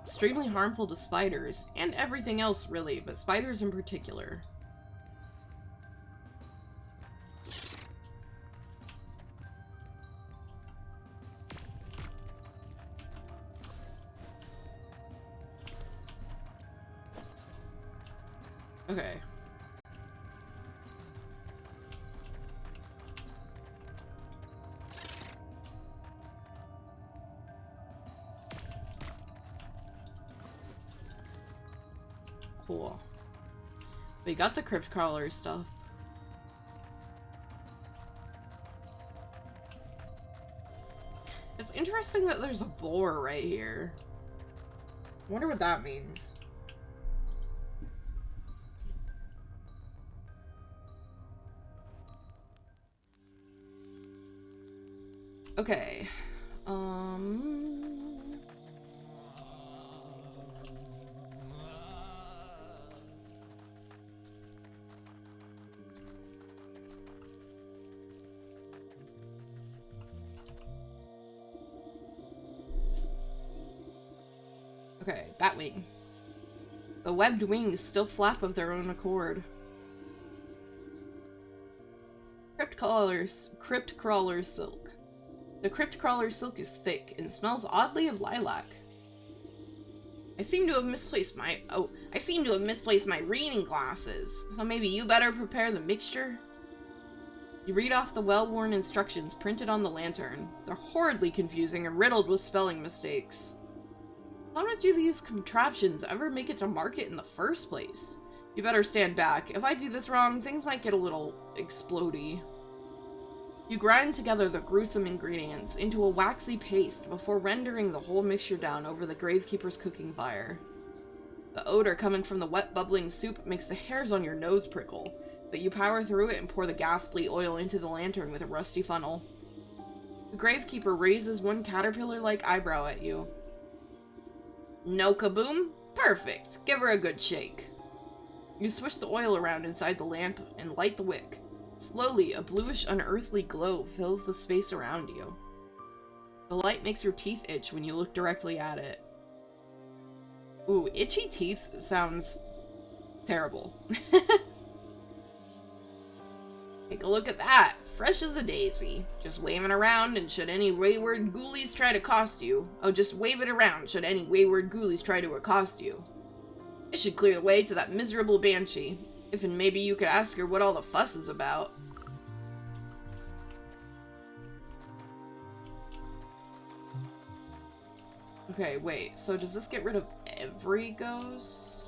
Extremely harmful to spiders, and everything else really, but spiders in particular. Okay. Cool. We got the crypt crawler stuff. It's interesting that there's a boar right here. I wonder what that means. Okay. Okay, bat wing. The webbed wings still flap of their own accord. Crypt crawler silk. The crypt crawler silk is thick and smells oddly of lilac. I seem to have misplaced my reading glasses, so maybe you better prepare the mixture? You read off the well-worn instructions printed on the lantern. They're horridly confusing and riddled with spelling mistakes. How did these contraptions ever make it to market in the first place? You better stand back. If I do this wrong, things might get a little explodey. You grind together the gruesome ingredients into a waxy paste before rendering the whole mixture down over the gravekeeper's cooking fire. The odor coming from the wet bubbling soup makes the hairs on your nose prickle, but you power through it and pour the ghastly oil into the lantern with a rusty funnel. The gravekeeper raises one caterpillar-like eyebrow at you. No kaboom? Perfect. Give her a good shake. You swish the oil around inside the lamp and light the wick. Slowly, a bluish, unearthly glow fills the space around you. The light makes your teeth itch when you look directly at it. Ooh, itchy teeth sounds Terrible. Take a look at that. Fresh as a daisy. Just waving around, and should any wayward ghoulies try to accost you... Oh, just wave it around should any wayward ghoulies try to accost you. It should clear the way to that miserable banshee. If and maybe you could ask her what all the fuss is about. Okay, wait. So does this get rid of every ghost?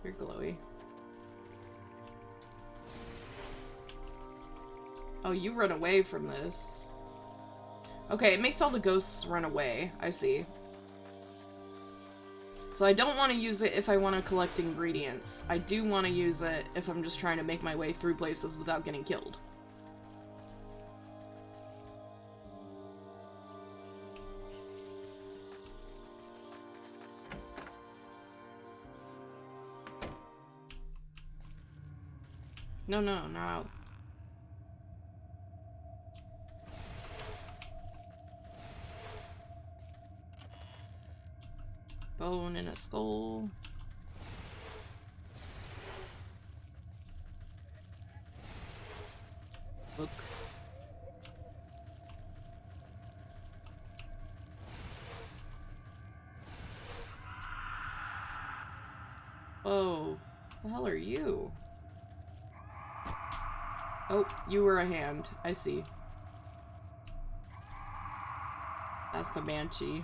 You're glowy. Oh, you run away from this. Okay, it makes all the ghosts run away. I see. So I don't want to use it if I want to collect ingredients. I do want to use it if I'm just trying to make my way through places without getting killed. No, no, not out. Bone in a skull. Book. Oh, the hell are you? Oh, you were a hand. I see. That's the banshee.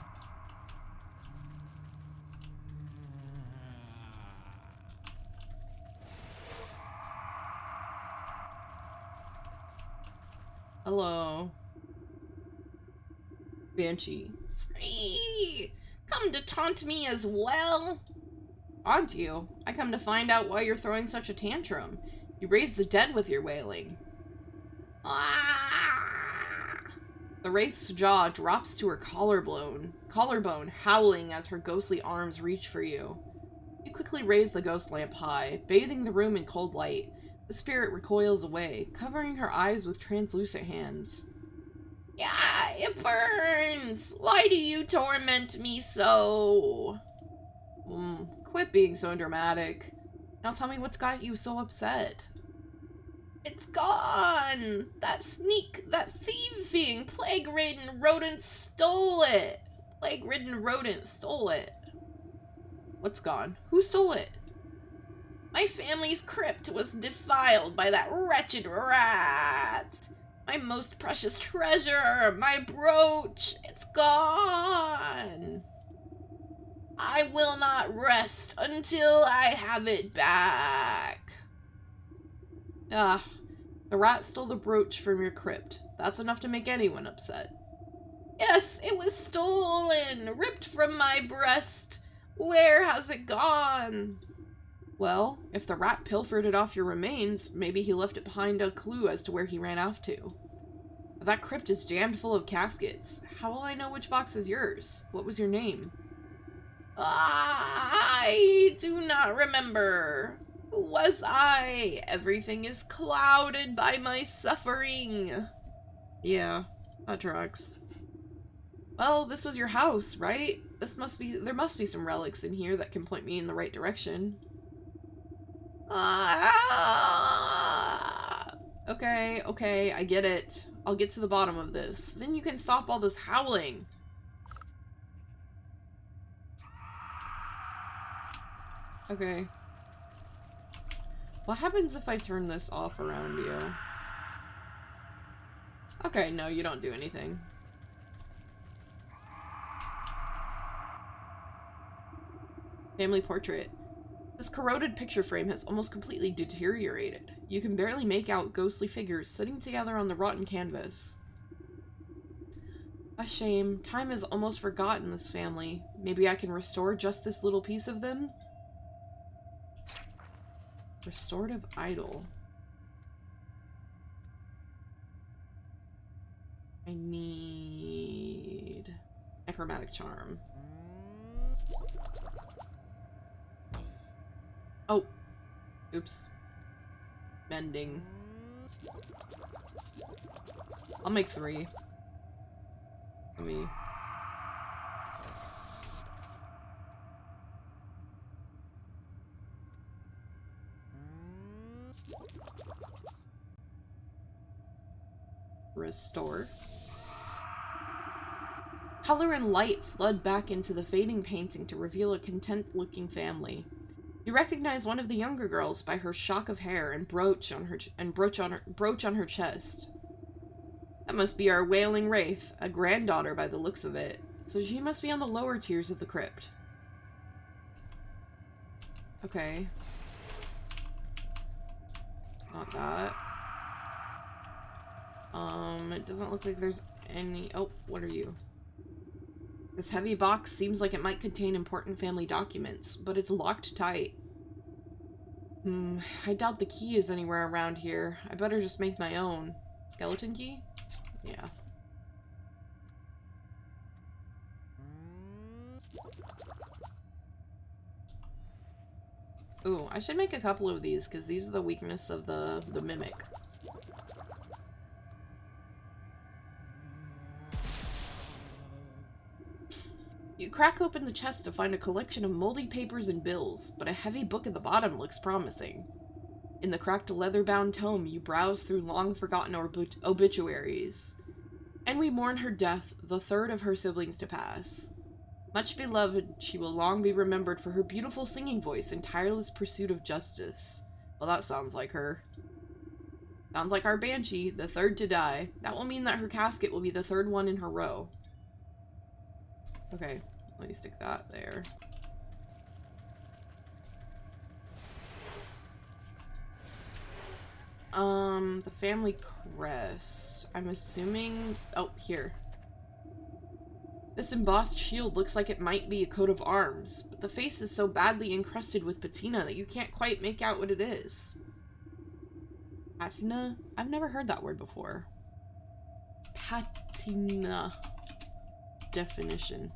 Hello. Banshee. Spree! Come to taunt me as well? Taunt you? I come to find out why you're throwing such a tantrum. You raise the dead with your wailing. Ah! The wraith's jaw drops to her collarbone, howling as her ghostly arms reach for you. You quickly raise the ghost lamp high, bathing the room in cold light. The spirit recoils away, covering her eyes with translucent hands. Yeah, it burns! Why do you torment me so? Quit being so dramatic. Now tell me what's got you so upset. It's gone! That thieving, plague-ridden rodent stole it! Plague-ridden rodent stole it. What's gone? Who stole it? My family's crypt was defiled by that wretched rat! My most precious treasure! My brooch! It's gone! I will not rest until I have it back. Ah, the rat stole the brooch from your crypt. That's enough to make anyone upset. Yes, it was stolen! Ripped from my breast! Where has it gone? Well, if the rat pilfered it off your remains, maybe he left it behind a clue as to where he ran off to. But that crypt is jammed full of caskets. How will I know which box is yours? What was your name? I do not remember. Who was I? Everything is clouded by my suffering. Yeah, that tracks. Well, this was your house, right? There must be some relics in here that can point me in the right direction. Okay, I get it. I'll get to the bottom of this. Then you can stop all this howling. Okay. What happens if I turn this off around you? Okay, no, you don't do anything. Family portrait. This corroded picture frame has almost completely deteriorated. You can barely make out ghostly figures sitting together on the rotten canvas. A shame. Time has almost forgotten this family. Maybe I can restore just this little piece of them? Restorative idol. I need... Necromantic charm. Oh. Oops. Mending. I'll make 3. Let me... Restore. Color and light flood back into the fading painting to reveal a content-looking family. You recognize one of the younger girls by her shock of hair and brooch on her chest. That must be our wailing wraith, a granddaughter by the looks of it. So she must be on the lower tiers of the crypt. Okay. Not that. It doesn't look like there's any... Oh, what are you? This heavy box seems like it might contain important family documents, but it's locked tight. I doubt the key is anywhere around here. I better just make my own. Skeleton key? Yeah. Ooh, I should make a couple of these, because these are the weakness of the mimic. You crack open the chest to find a collection of moldy papers and bills, but a heavy book at the bottom looks promising. In the cracked leather-bound tome, you browse through long-forgotten obituaries. And we mourn her death, the third of her siblings to pass. Much beloved, she will long be remembered for her beautiful singing voice and tireless pursuit of justice. Well, that sounds like her. Sounds like our Banshee, the third to die. That will mean that her casket will be the third one in her row. Okay, let me stick that there. The family crest. I'm assuming... Oh, here. This embossed shield looks like it might be a coat of arms, but the face is so badly encrusted with patina that you can't quite make out what it is. Patina? I've never heard that word before. Patina. Definition.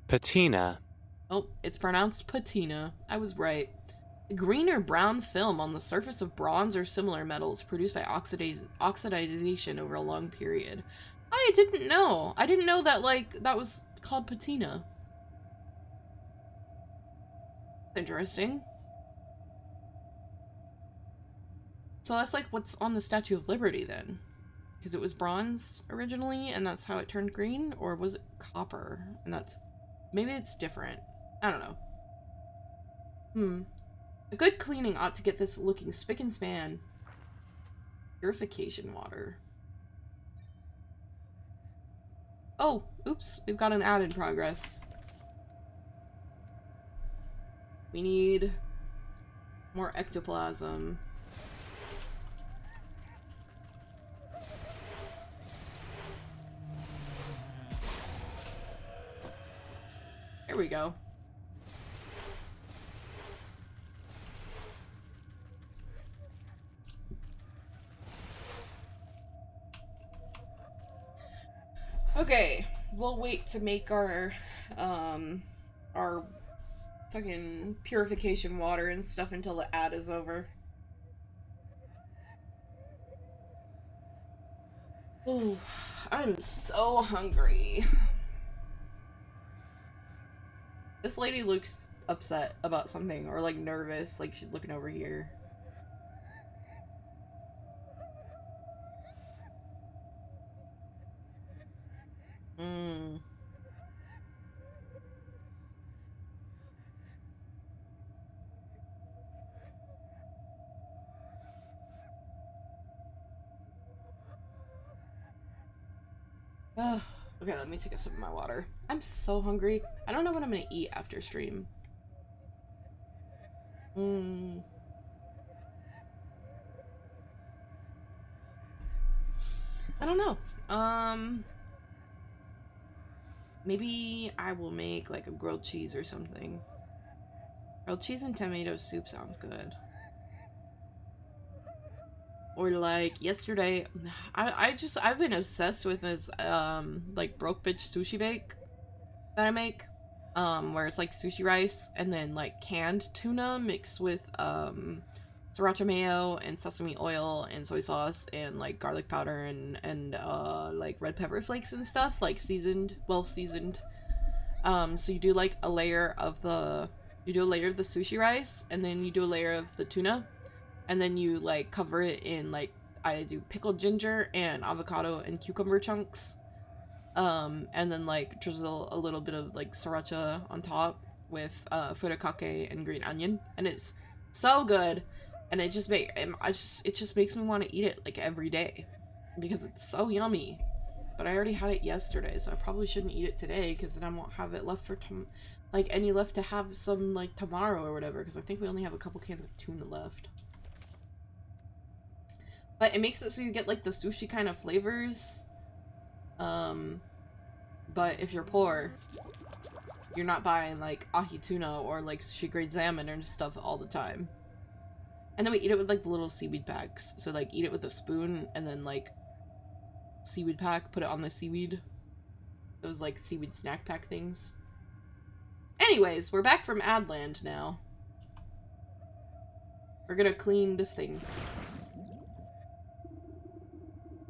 Patina. Oh, it's pronounced patina. I was right. A green or brown film on the surface of bronze or similar metals produced by oxidization over a long period. I didn't know. I didn't know that, like, that was called patina. Interesting. So that's like what's on the Statue of Liberty then. Because it was bronze originally and that's how it turned green? Or was it copper? And that's... Maybe it's different. I don't know. A good cleaning ought to get this looking spick and span. Purification water. Oh, oops. We've got an ad in progress. We need more ectoplasm. There we go. Okay, we'll wait to make our fucking purification water and stuff until the ad is over. Ooh, I'm so hungry. This lady looks upset about something, or like nervous, like she's looking over here. Okay, let me take a sip of my water. I'm so hungry. I don't know what I'm gonna eat after stream. I don't know. Maybe I will make like a grilled cheese or something. Grilled cheese and tomato soup sounds good. Or like yesterday, I've been obsessed with this like broke bitch sushi bake that I make, where it's like sushi rice and then like canned tuna mixed with sriracha mayo and sesame oil and soy sauce and like garlic powder and like red pepper flakes and stuff, like seasoned, well seasoned. So you do like a layer of the sushi rice, and then you do a layer of the tuna, and then you like cover it in like, I do pickled ginger and avocado and cucumber chunks. And then like drizzle a little bit of like sriracha on top with furikake and green onion, and it's so good. And it just makes me want to eat it like every day because it's so yummy. But I already had it yesterday, so I probably shouldn't eat it today because then I won't have it left for any left to have some like tomorrow or whatever, because I think we only have a couple cans of tuna left. But it makes it so you get like the sushi kind of flavors. But if you're poor, you're not buying like ahi tuna or like sushi grade salmon or stuff all the time. And then we eat it with like the little seaweed packs. So like eat it with a spoon and then like seaweed pack, put it on the seaweed. Those like seaweed snack pack things. Anyways, we're back from Adland now. We're gonna clean this thing.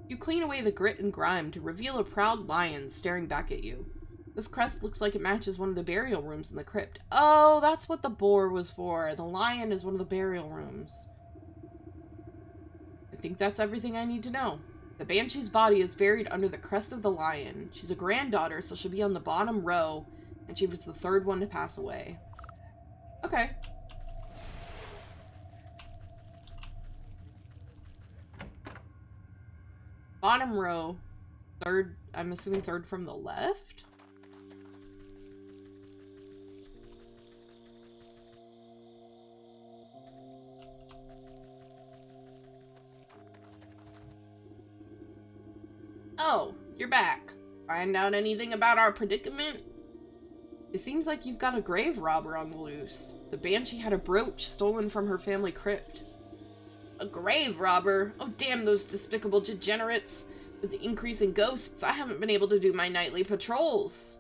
You clean away the grit and grime to reveal a proud lion staring back at you. This crest looks like it matches one of the burial rooms in the crypt. Oh, that's what the boar was for. The lion is one of the burial rooms. I think that's everything I need to know. The banshee's body is buried under the crest of the lion. She's a granddaughter, so she'll be on the bottom row, and she was the third one to pass away. Okay. Bottom row, third, I'm assuming third from the left? Oh, you're back. Find out anything about our predicament? It seems like you've got a grave robber on the loose. The banshee had a brooch stolen from her family crypt. A grave robber? Oh, damn those despicable degenerates. With the increase in ghosts, I haven't been able to do my nightly patrols.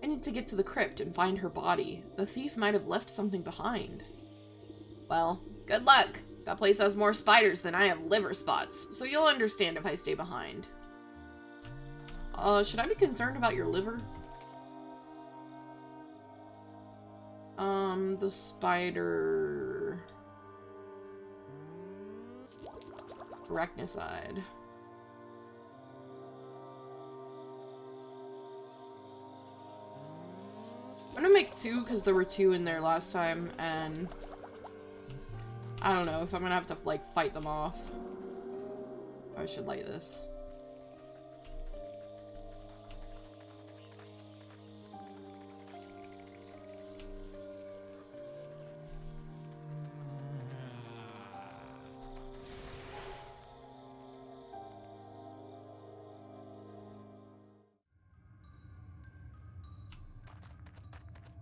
I need to get to the crypt and find her body. The thief might have left something behind. Well, good luck. That place has more spiders than I have liver spots, so you'll understand if I stay behind. Should I be concerned about your liver? The spider... Arachnicide. I'm gonna make 2 because there were 2 in there last time, and I don't know if I'm gonna have to like fight them off. I should light this.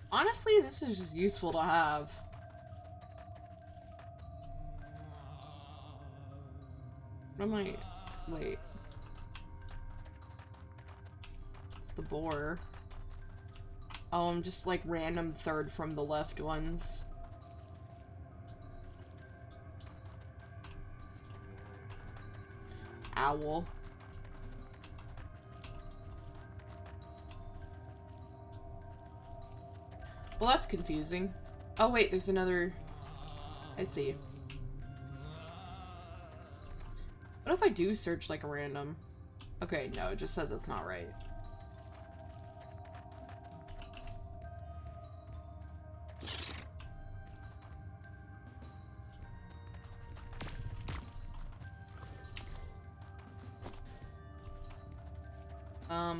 Honestly, this is just useful to have. What am I... Wait. It's the boar. Oh, I'm just like random third from the left ones. Owl. Well, that's confusing. Oh wait, there's another... I see. What if I do search like a random? Okay, no, it just says it's not right.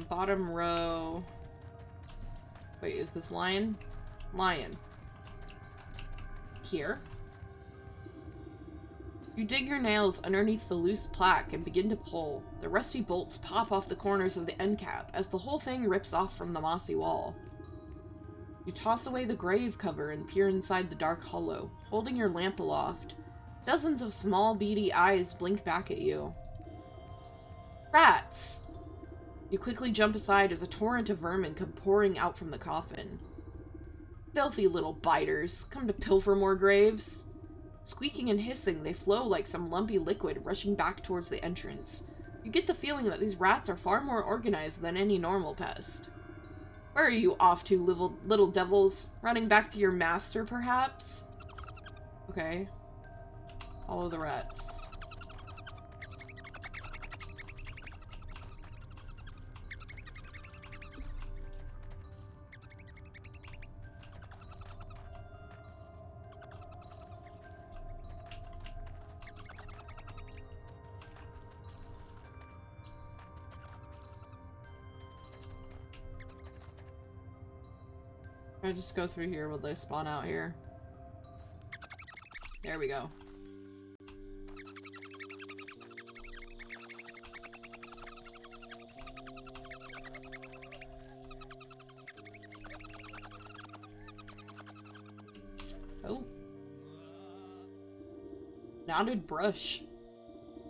Bottom row... Wait, is this lion? Lion. Here. You dig your nails underneath the loose plaque and begin to pull. The rusty bolts pop off the corners of the end cap as the whole thing rips off from the mossy wall. You toss away the grave cover and peer inside the dark hollow, holding your lamp aloft. Dozens of small, beady eyes blink back at you. Rats! You quickly jump aside as a torrent of vermin come pouring out from the coffin. Filthy little biters, come to pilfer more graves. Squeaking and hissing, they flow like some lumpy liquid rushing back towards the entrance. You get the feeling that these rats are far more organized than any normal pest. Where are you off to, little devils? Running back to your master, perhaps? Okay. Follow the rats. I just go through here, will they spawn out here? There we go. Oh. Knotted brush.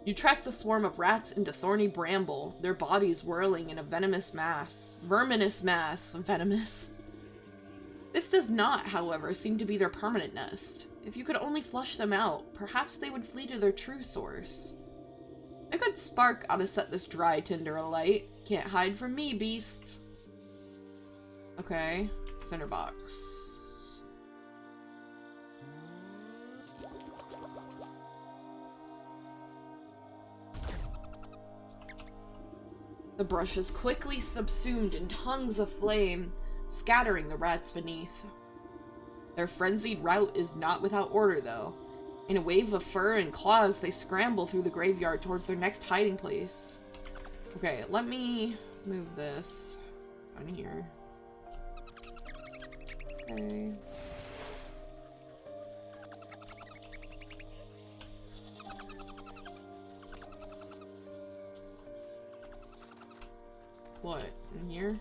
You track the swarm of rats into thorny bramble, their bodies whirling in a venomous mass. Verminous mass. Venomous. This does not, however, seem to be their permanent nest. If you could only flush them out, perhaps they would flee to their true source. A good spark ought to set this dry tinder alight. Can't hide from me, beasts. Okay, center box. The brush is quickly subsumed in tongues of flame, scattering the rats beneath. Their frenzied rout is not without order, though. In a wave of fur and claws, they scramble through the graveyard towards their next hiding place. Okay, let me move this on here. Okay. What? In here?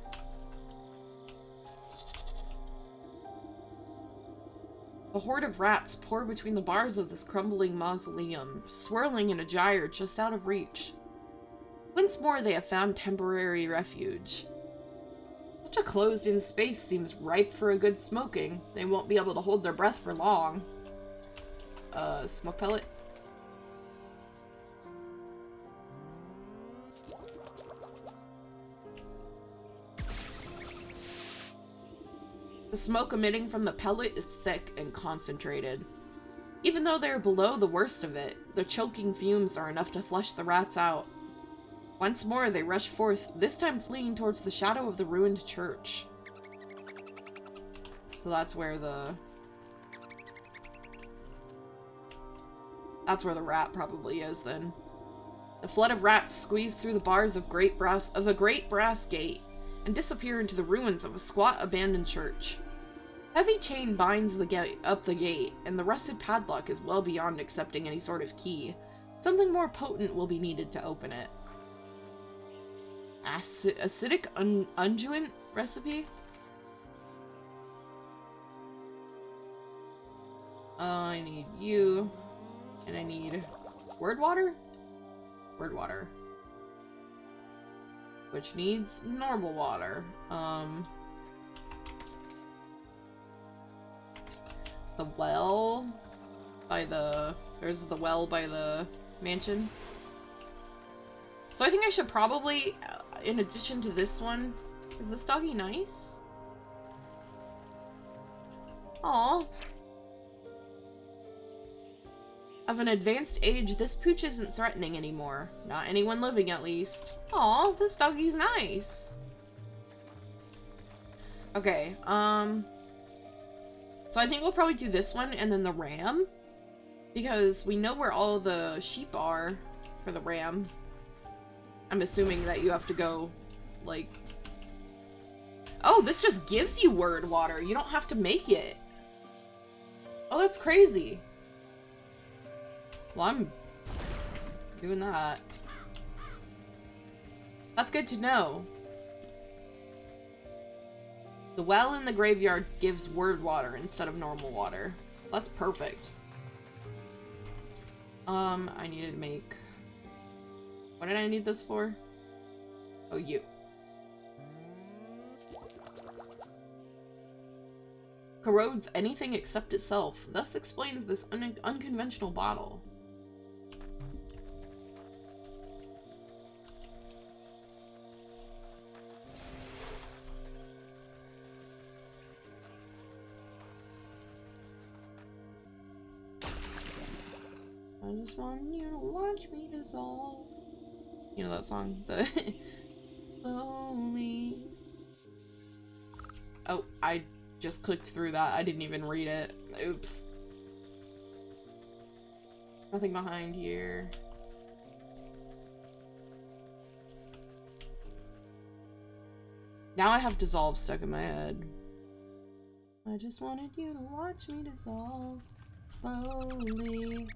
A horde of rats pour between the bars of this crumbling mausoleum, swirling in a gyre just out of reach. Once more they have found temporary refuge. Such a closed-in space seems ripe for a good smoking. They won't be able to hold their breath for long. Smoke pellet? The smoke emitting from the pellet is thick and concentrated. Even though they are below the worst of it, the choking fumes are enough to flush the rats out. Once more they rush forth, this time fleeing towards the shadow of the ruined church. So that's where the rat probably is then. The flood of rats squeeze through the bars of a great brass gate and disappear into the ruins of a squat abandoned church. Heavy chain binds up the gate, and the rusted padlock is well beyond accepting any sort of key. Something more potent will be needed to open it. Acidic unguent recipe? I need you, and I need word water? Word water. Which needs normal water. The well by the... There's the well by the mansion. So I think I should probably, in addition to this one... Is this doggy nice? Aw. Of an advanced age, this pooch isn't threatening anymore. Not anyone living, at least. Aw, this doggy's nice. Okay, so I think we'll probably do this one and then the ram. Because we know where all the sheep are for the ram. I'm assuming that you have to go, like... Oh, this just gives you word water. You don't have to make it. Oh, that's crazy. Well, I'm doing that. That's good to know. The well in the graveyard gives word water instead of normal water. That's perfect. I needed to make... What did I need this for? Oh, you. Corrodes anything except itself. Thus explains this unconventional bottle. just want you to watch me dissolve. You know that song? The slowly. Oh, I just clicked through that. I didn't even read it. Oops. Nothing behind here. Now I have dissolve stuck in my head. I just wanted you to watch me dissolve slowly.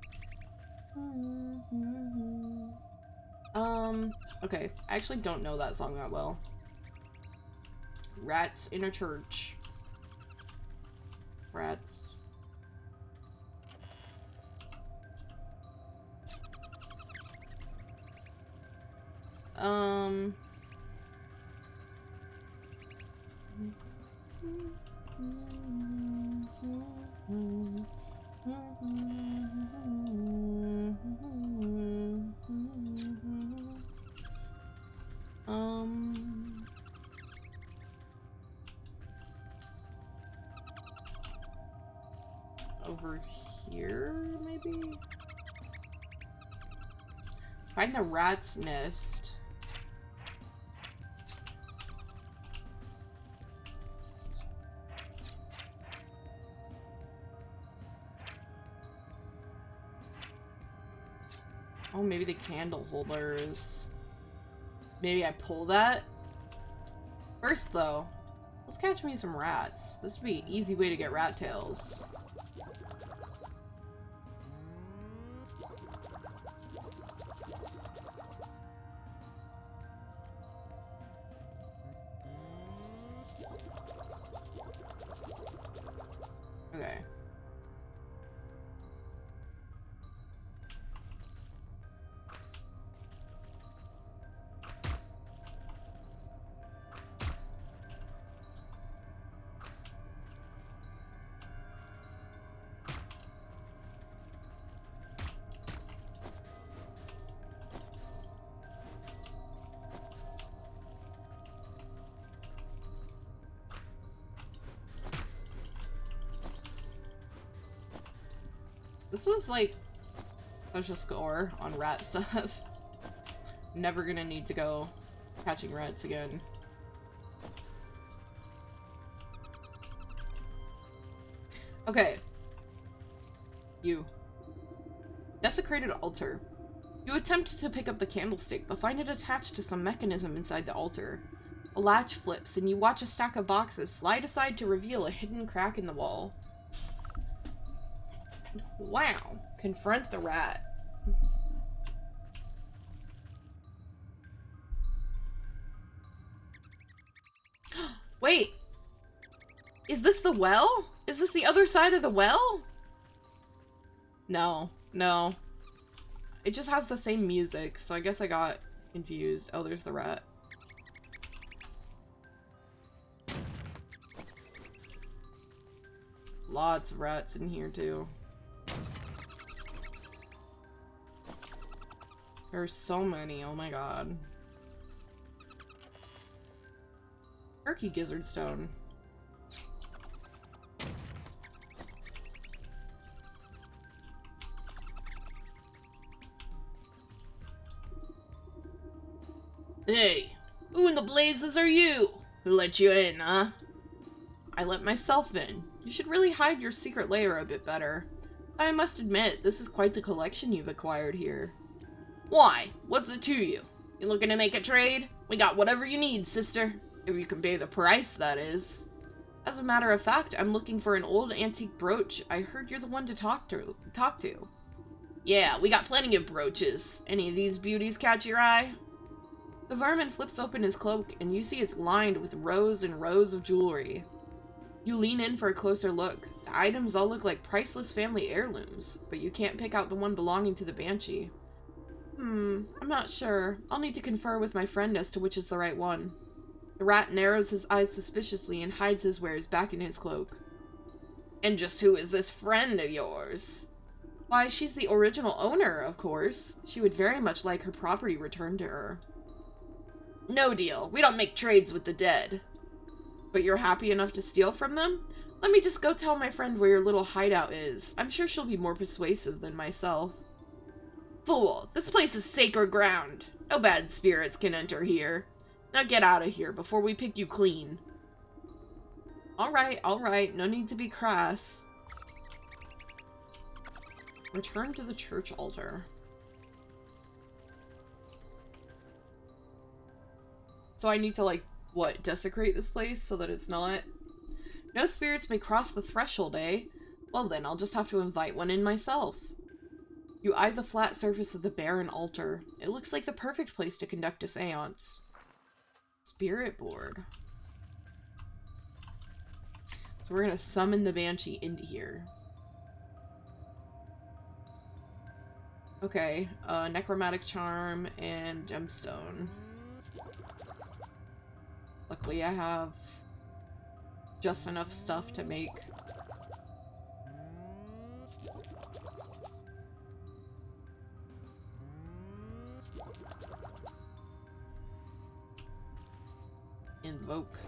Okay. I actually don't know that song that well. Rats in a church. Rats. Over here, maybe? Find the rat's nest. Oh, maybe the candle holders. Maybe I pull that? First, though, let's catch me some rats. This would be an easy way to get rat tails. Okay. This is like such a score on rat stuff. Never gonna need to go catching rats again. Okay. You. Desecrated altar. You attempt to pick up the candlestick, but find it attached to some mechanism inside the altar. A latch flips, and you watch a stack of boxes slide aside to reveal a hidden crack in the wall. Wow. Confront the rat. Wait. Is this the well? Is this the other side of the well? No. No. It just has the same music, so I guess I got confused. Oh, there's the rat. Lots of rats in here, too. There's so many, oh my god. Turkey gizzard stone. Hey, who in the blazes are you? Who let you in, huh? I let myself in. You should really hide your secret lair a bit better. I must admit, this is quite the collection you've acquired here. Why? What's it to you? You looking to make a trade? We got whatever you need, sister. If you can pay the price, that is. As a matter of fact, I'm looking for an old antique brooch. I heard you're the one to talk to. Yeah, we got plenty of brooches. Any of these beauties catch your eye? The varmint flips open his cloak, and you see it's lined with rows and rows of jewelry. You lean in for a closer look. The items all look like priceless family heirlooms, but you can't pick out the one belonging to the Banshee. I'm not sure. I'll need to confer with my friend as to which is the right one. The rat narrows his eyes suspiciously and hides his wares back in his cloak. And just who is this friend of yours? Why, she's the original owner, of course. She would very much like her property returned to her. No deal. We don't make trades with the dead. But you're happy enough to steal from them? Let me just go tell my friend where your little hideout is. I'm sure she'll be more persuasive than myself. Fool! This place is sacred ground. No bad spirits can enter here. Now get out of here before we pick you clean. Alright. No need to be crass. Return to the church altar. So I need to, like, what, desecrate this place so that it's not... No spirits may cross the threshold, eh? Well then, I'll just have to invite one in myself. You eye the flat surface of the barren altar. It looks like the perfect place to conduct a seance. Spirit board. So we're gonna summon the banshee into here. Okay, necromantic charm and gemstone. Luckily I have just enough stuff to make. Invoke.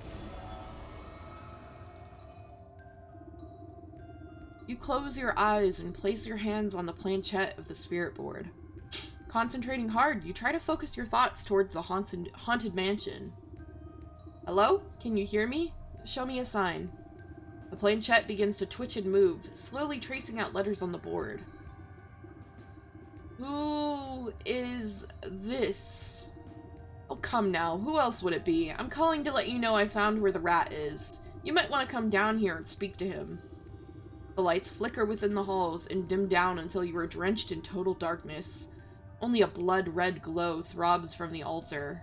You close your eyes and place your hands on the planchette of the spirit board. Concentrating hard, you try to focus your thoughts towards the haunted mansion. Hello? Can you hear me? Show me a sign. The planchette begins to twitch and move, slowly tracing out letters on the board. Who is this? Oh, come now. Who else would it be? I'm calling to let you know I found where the rat is. You might want to come down here and speak to him. The lights flicker within the halls and dim down until you are drenched in total darkness. Only a blood-red glow throbs from the altar.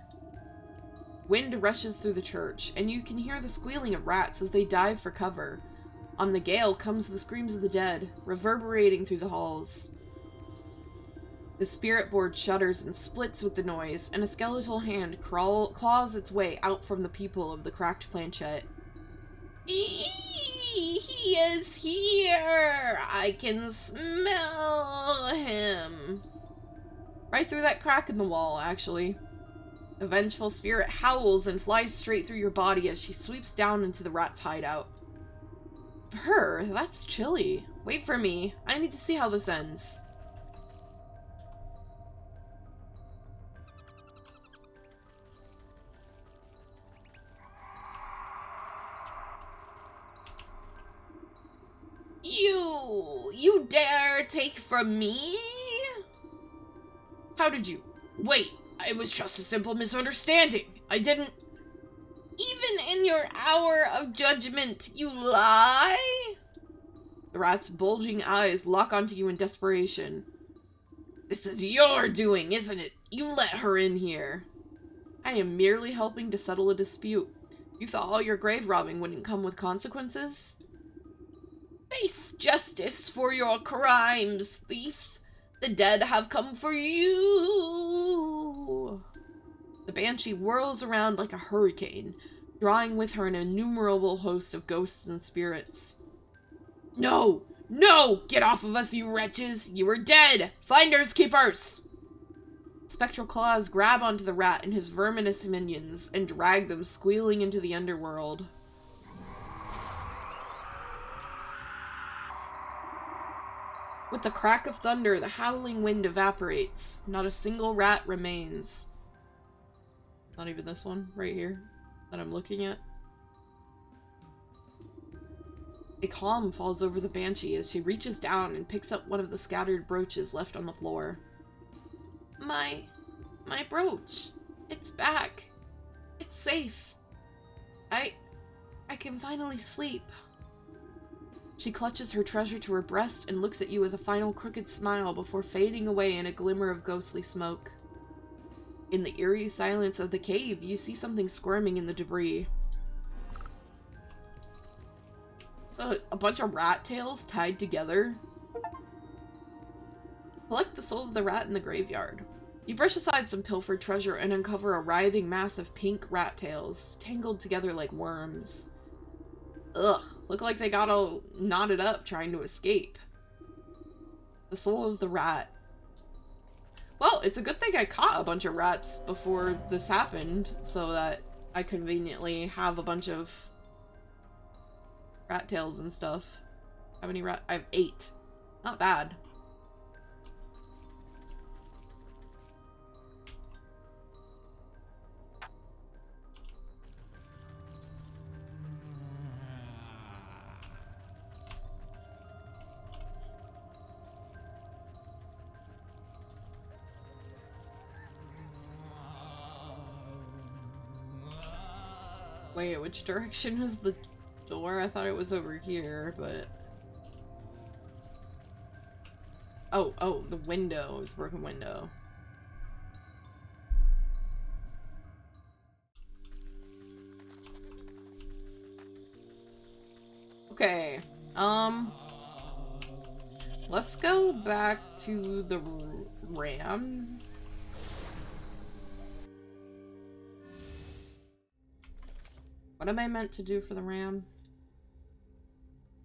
Wind rushes through the church, and you can hear the squealing of rats as they dive for cover. On the gale comes the screams of the dead, reverberating through the halls. The spirit board shudders and splits with the noise, and a skeletal hand claws its way out from the peephole of the cracked planchette. He is here! I can smell him! Right through that crack in the wall, actually. A vengeful spirit howls and flies straight through your body as she sweeps down into the rat's hideout. Brr, that's chilly. Wait for me. I need to see how this ends. You dare take from me? How did you? Wait, it was just a simple misunderstanding. I didn't... Even in your hour of judgment, you lie? The rat's bulging eyes lock onto you in desperation. This is your doing, isn't it? You let her in here. I am merely helping to settle a dispute. You thought all your grave robbing wouldn't come with consequences? Face justice for your crimes, thief. The dead have come for you. The banshee whirls around like a hurricane, drawing with her an innumerable host of ghosts and spirits. No! No! Get off of us, you wretches! You are dead! Finders keepers! Spectral claws grab onto the rat and his verminous minions and drag them squealing into the underworld. With the crack of thunder, the howling wind evaporates. Not a single rat remains. Not even this one, right here, that I'm looking at. A calm falls over the banshee as she reaches down and picks up one of the scattered brooches left on the floor. My brooch. It's back. It's safe. I can finally sleep. She clutches her treasure to her breast and looks at you with a final crooked smile before fading away in a glimmer of ghostly smoke. In the eerie silence of the cave, you see something squirming in the debris. So, a bunch of rat tails tied together. Collect the soul of the rat in the graveyard. You brush aside some pilfered treasure and uncover a writhing mass of pink rat tails, tangled together like worms. Ugh, look like they got all knotted up trying to escape. The soul of the rat. Well, it's a good thing I caught a bunch of rats before this happened, so that I conveniently have a bunch of rat tails and stuff. How many rat? I have 8. Not bad. Wait, which direction was the door? I thought it was over here, but... Oh, the window. It was a broken window. Okay, let's go back to the ram. What am I meant to do for the ram?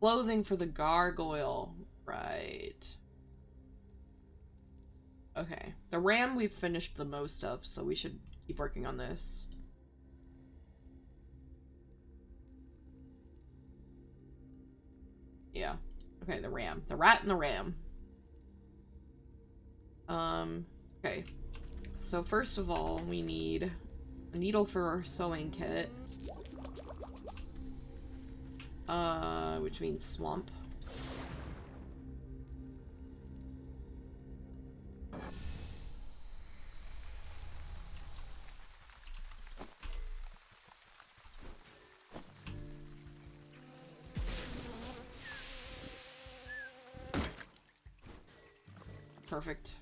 Clothing for the gargoyle. Right. Okay. The ram we've finished the most of, so we should keep working on this. Yeah. Okay, the ram. The rat and the ram. Okay. So first of all, we need a needle for our sewing kit. Which means swamp. Perfect.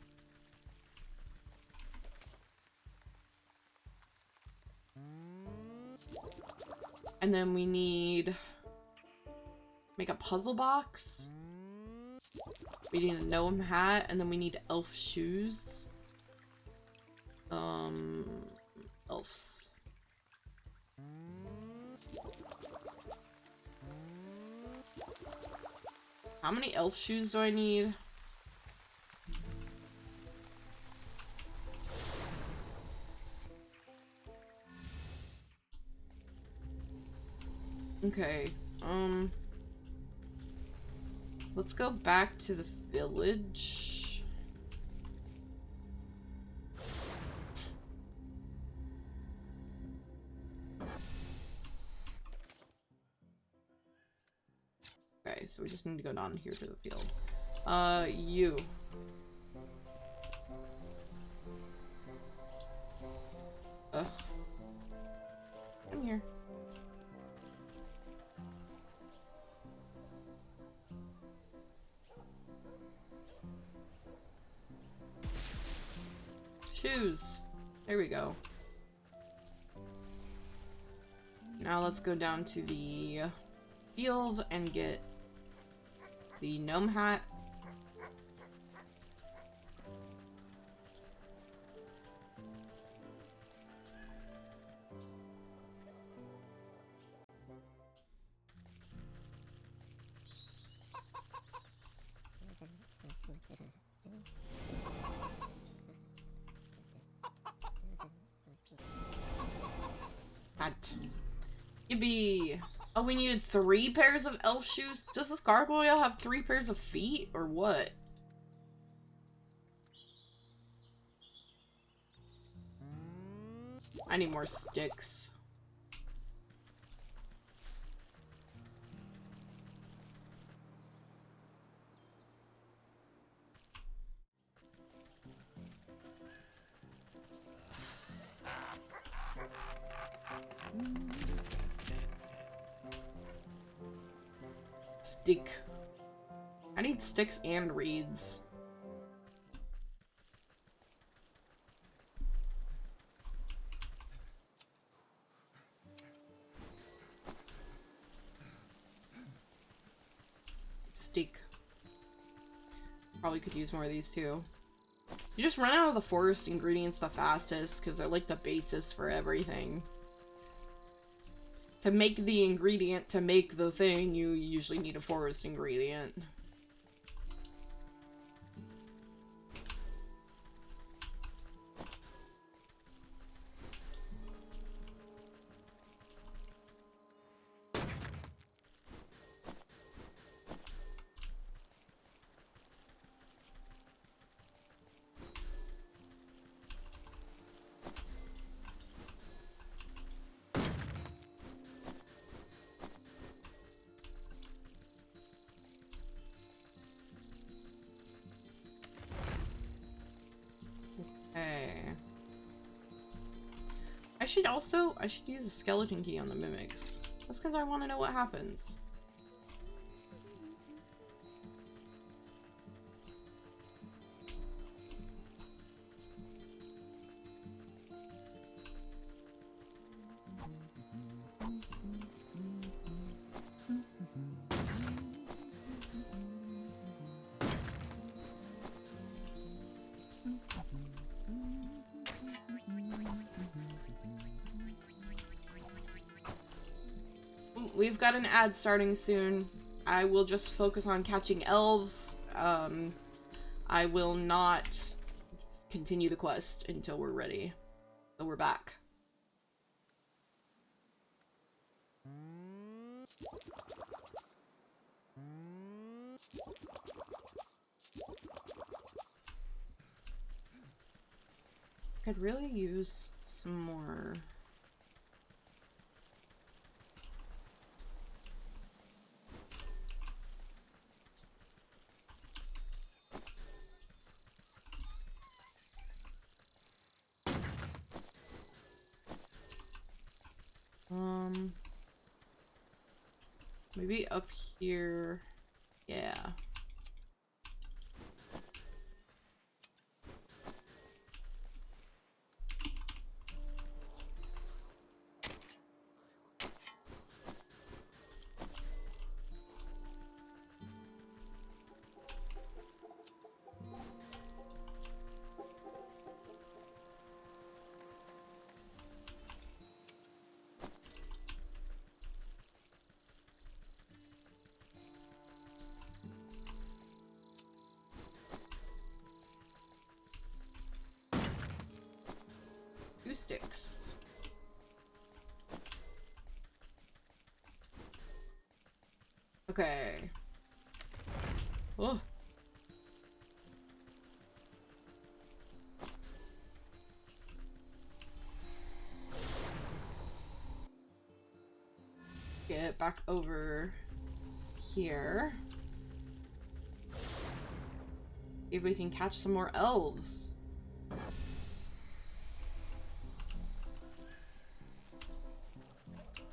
And then we need... make a puzzle box. We need a gnome hat, and then we need elf shoes. Elves. How many elf shoes do I need? Okay, let's go back to the village. Okay, so we just need to go down here to the field. You. Ugh. Come here. Shoes. There we go. Now let's go down to the field and get the gnome hat. Yippee! Oh, we needed 3 pairs of elf shoes? Does this gargoyle have 3 pairs of feet, or what? I need more sticks. Stick. I need sticks and reeds. Stick. Probably could use more of these too. You just run out of the forest ingredients the fastest because they're like the basis for everything. To make the ingredient to make the thing, you usually need a forest ingredient. should use a skeleton key on the mimics. Just because I want to know what happens. We've got an ad starting soon. I will just focus on catching elves. I will not continue the quest until we're ready. So we're back. Could really use some more. Maybe up here. Yeah. Sticks. Okay. Oh. Get back over here. See if we can catch some more elves.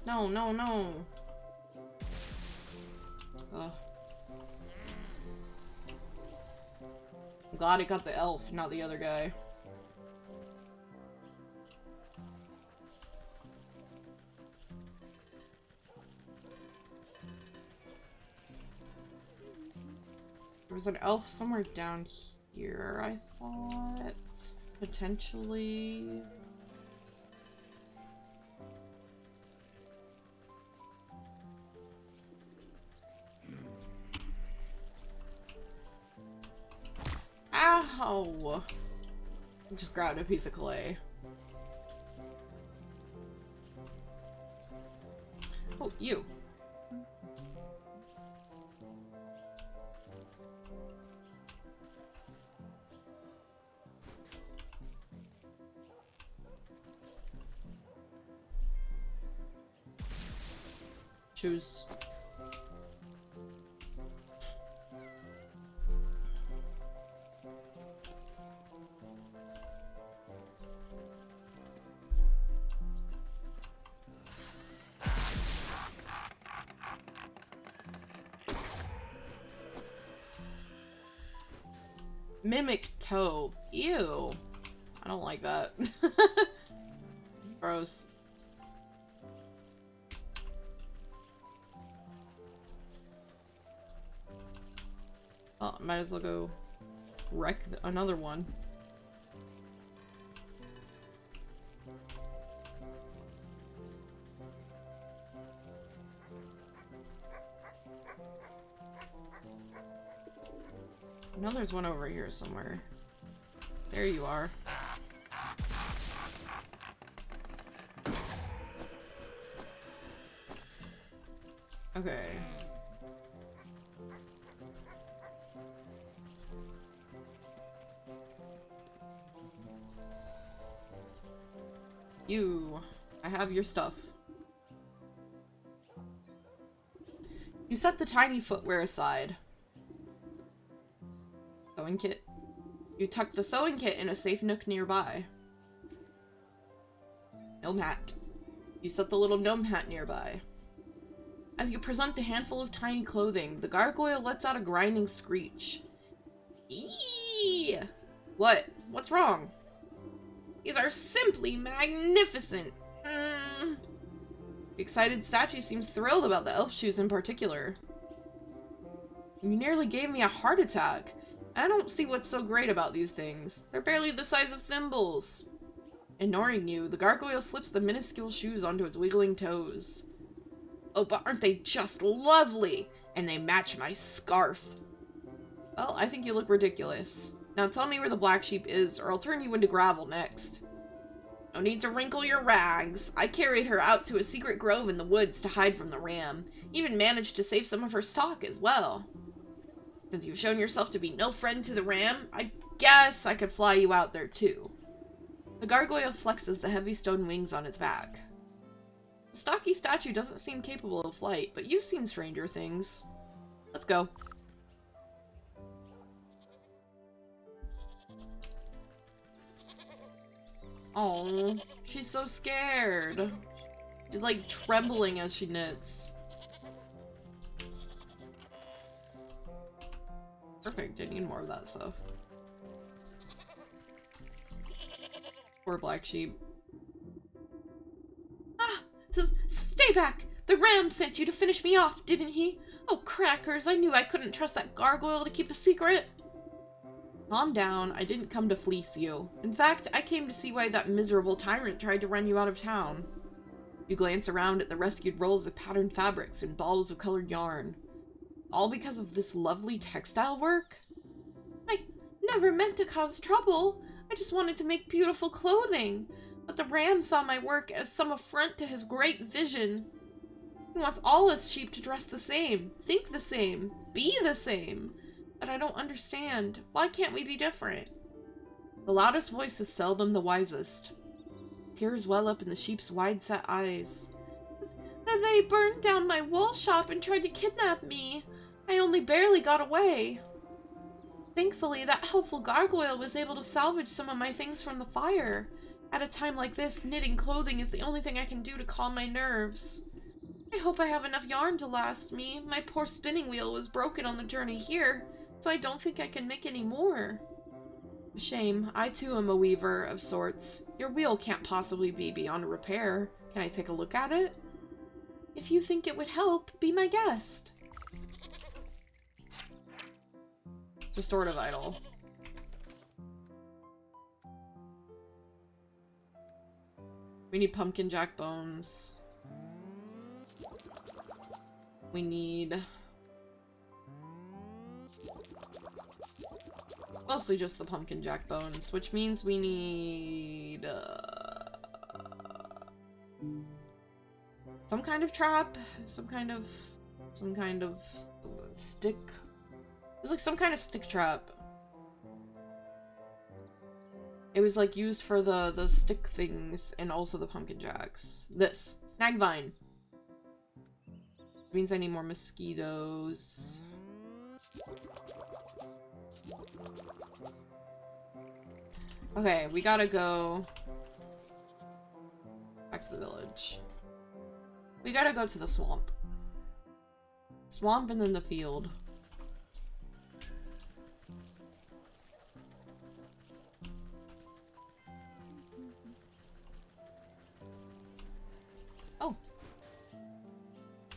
No, no, no. Ugh. I'm glad it got the elf, not the other guy. There was an elf somewhere down here, I thought. Potentially. Ow! I just grabbed a piece of clay. Oh, you. Choose. Mimic toe. Ew. I don't like that. Gross. Oh, might as well go wreck another one. I know there's one over here somewhere. There you are. Okay. You. I have your stuff. You set the tiny footwear aside. Sewing kit. You tuck the sewing kit in a safe nook nearby. Gnome hat. You set the little gnome hat nearby. As you present the handful of tiny clothing, the gargoyle lets out a grinding screech. Eee! What? What's wrong? These are simply magnificent. The excited statue seems thrilled about the elf shoes in particular. You nearly gave me a heart attack. I don't see what's so great about these things. They're barely the size of thimbles. Ignoring you, the gargoyle slips the minuscule shoes onto its wiggling toes. Oh, but aren't they just lovely? And they match my scarf. Well, I think you look ridiculous. Now tell me where the black sheep is, or I'll turn you into gravel next. No need to wrinkle your rags. I carried her out to a secret grove in the woods to hide from the ram. Even managed to save some of her stock as well. Since you've shown yourself to be no friend to the ram, I guess I could fly you out there too. The gargoyle flexes the heavy stone wings on its back. The stocky statue doesn't seem capable of flight, but you've seen stranger things. Let's go. Oh, she's so scared. She's like trembling as she knits. Perfect, I need more of that stuff. Poor black sheep. Ah! Stay back! The ram sent you to finish me off, didn't he? Oh, crackers, I knew I couldn't trust that gargoyle to keep a secret. Calm down, I didn't come to fleece you. In fact, I came to see why that miserable tyrant tried to run you out of town. You glance around at the rescued rolls of patterned fabrics and balls of colored yarn. All because of this lovely textile work? I never meant to cause trouble. I just wanted to make beautiful clothing. But the ram saw my work as some affront to his great vision. He wants all his sheep to dress the same, think the same, be the same. But I don't understand. Why can't we be different? The loudest voice is seldom the wisest. Tears well up in the sheep's wide-set eyes. They burned down my wool shop and tried to kidnap me. I only barely got away. Thankfully, that helpful gargoyle was able to salvage some of my things from the fire. At a time like this, knitting clothing is the only thing I can do to calm my nerves. I hope I have enough yarn to last me. My poor spinning wheel was broken on the journey here, so I don't think I can make any more. Shame. I too am a weaver of sorts. Your wheel can't possibly be beyond repair. Can I take a look at it? If you think it would help, be my guest. Restorative idol. We need pumpkin jack bones. We need... mostly just the pumpkin jack bones, which means we need... some kind of trap, some kind of stick. It's like some kind of stick trap. It was like used for the stick things and also the pumpkin jacks. This snag vine. It means I need more mosquitoes. Okay, we gotta go back to the village. We gotta go to the swamp. Swamp and then the field. Oh.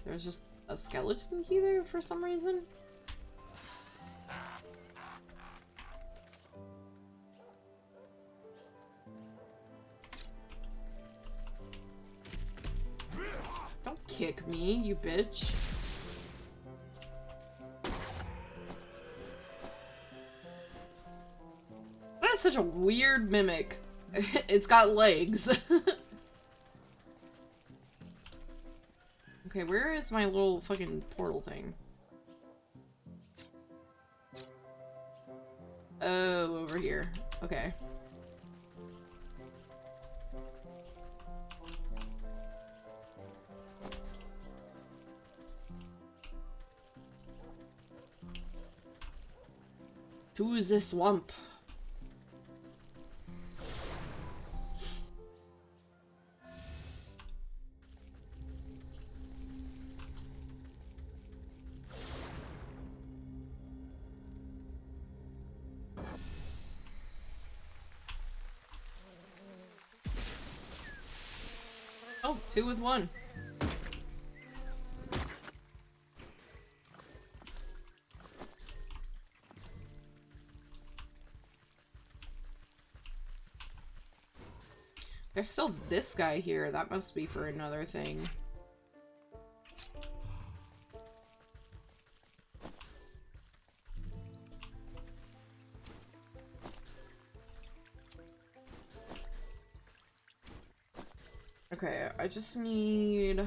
There's just a skeleton key there for some reason. Don't kick me, you bitch. That is such a weird mimic. It's got legs. Okay, where is my little fucking portal thing? Oh, over here. Okay. To the swamp. Oh, 2 with 1. There's still this guy here. That must be for another thing. Okay, I just need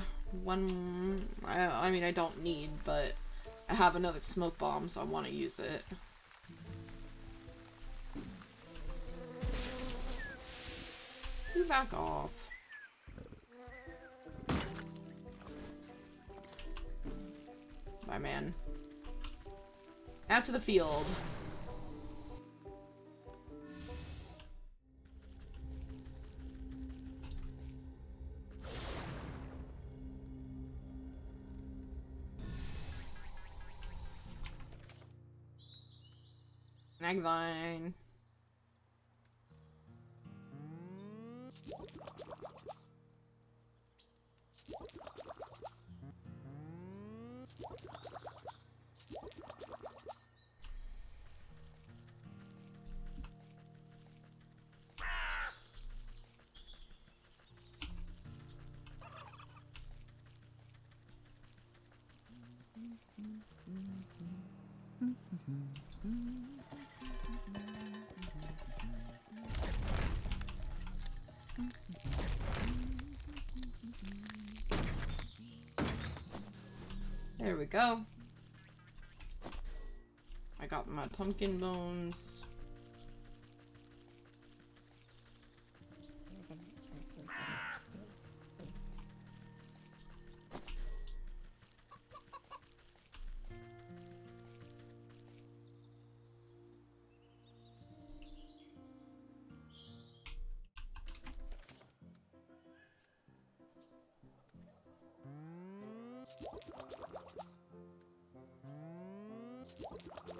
one... I mean, I don't need, but I have another smoke bomb, so I want to use it. You back off. Bye, man. Out to the field. Magvine. There we go. I got my pumpkin bones.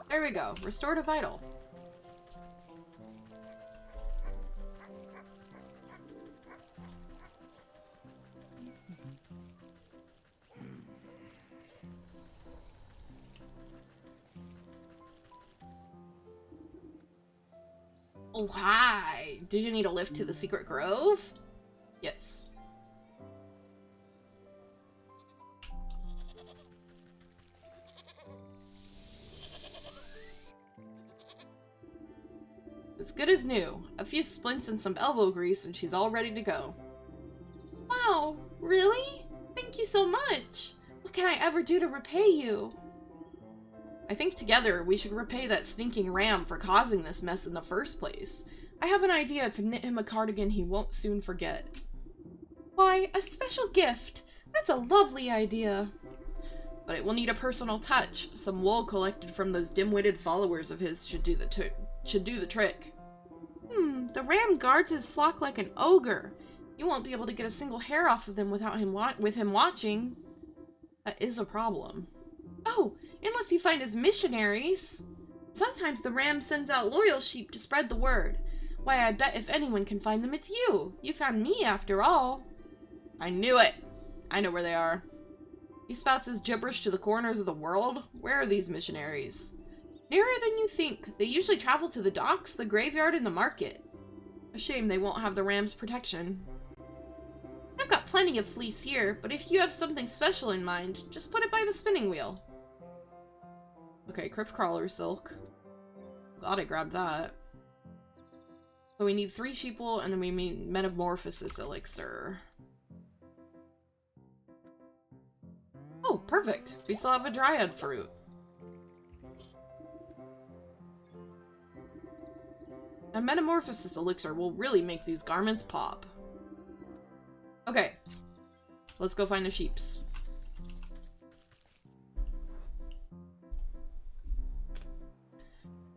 There we go. Restore to vital. Oh, hi! Did you need a lift to the secret grove? Yes. As good as new. A few splints and some elbow grease and she's all ready to go. Wow, really? Thank you so much! What can I ever do to repay you? I think together we should repay that stinking ram for causing this mess in the first place. I have an idea to knit him a cardigan he won't soon forget. Why, a special gift! That's a lovely idea! But it will need a personal touch. Some wool collected from those dim-witted followers of his should do the trick. The ram guards his flock like an ogre. You won't be able to get a single hair off of them without him watching. That is a problem. Oh, unless you find his missionaries. Sometimes the ram sends out loyal sheep to spread the word. Why, I bet if anyone can find them, it's you. You found me, after all. I knew it. I know where they are. He spouts his gibberish to the corners of the world. Where are these missionaries? Nearer than you think. They usually travel to the docks, the graveyard, and the market. A shame they won't have the ram's protection. I've got plenty of fleece here, but if you have something special in mind, just put it by the spinning wheel. Okay, crypt crawler silk. Glad I grabbed that. So we need 3 sheepwool, and then we need metamorphosis elixir. Oh, perfect! We still have a dryad fruit. A metamorphosis elixir will really make these garments pop. Okay. Let's go find the sheeps.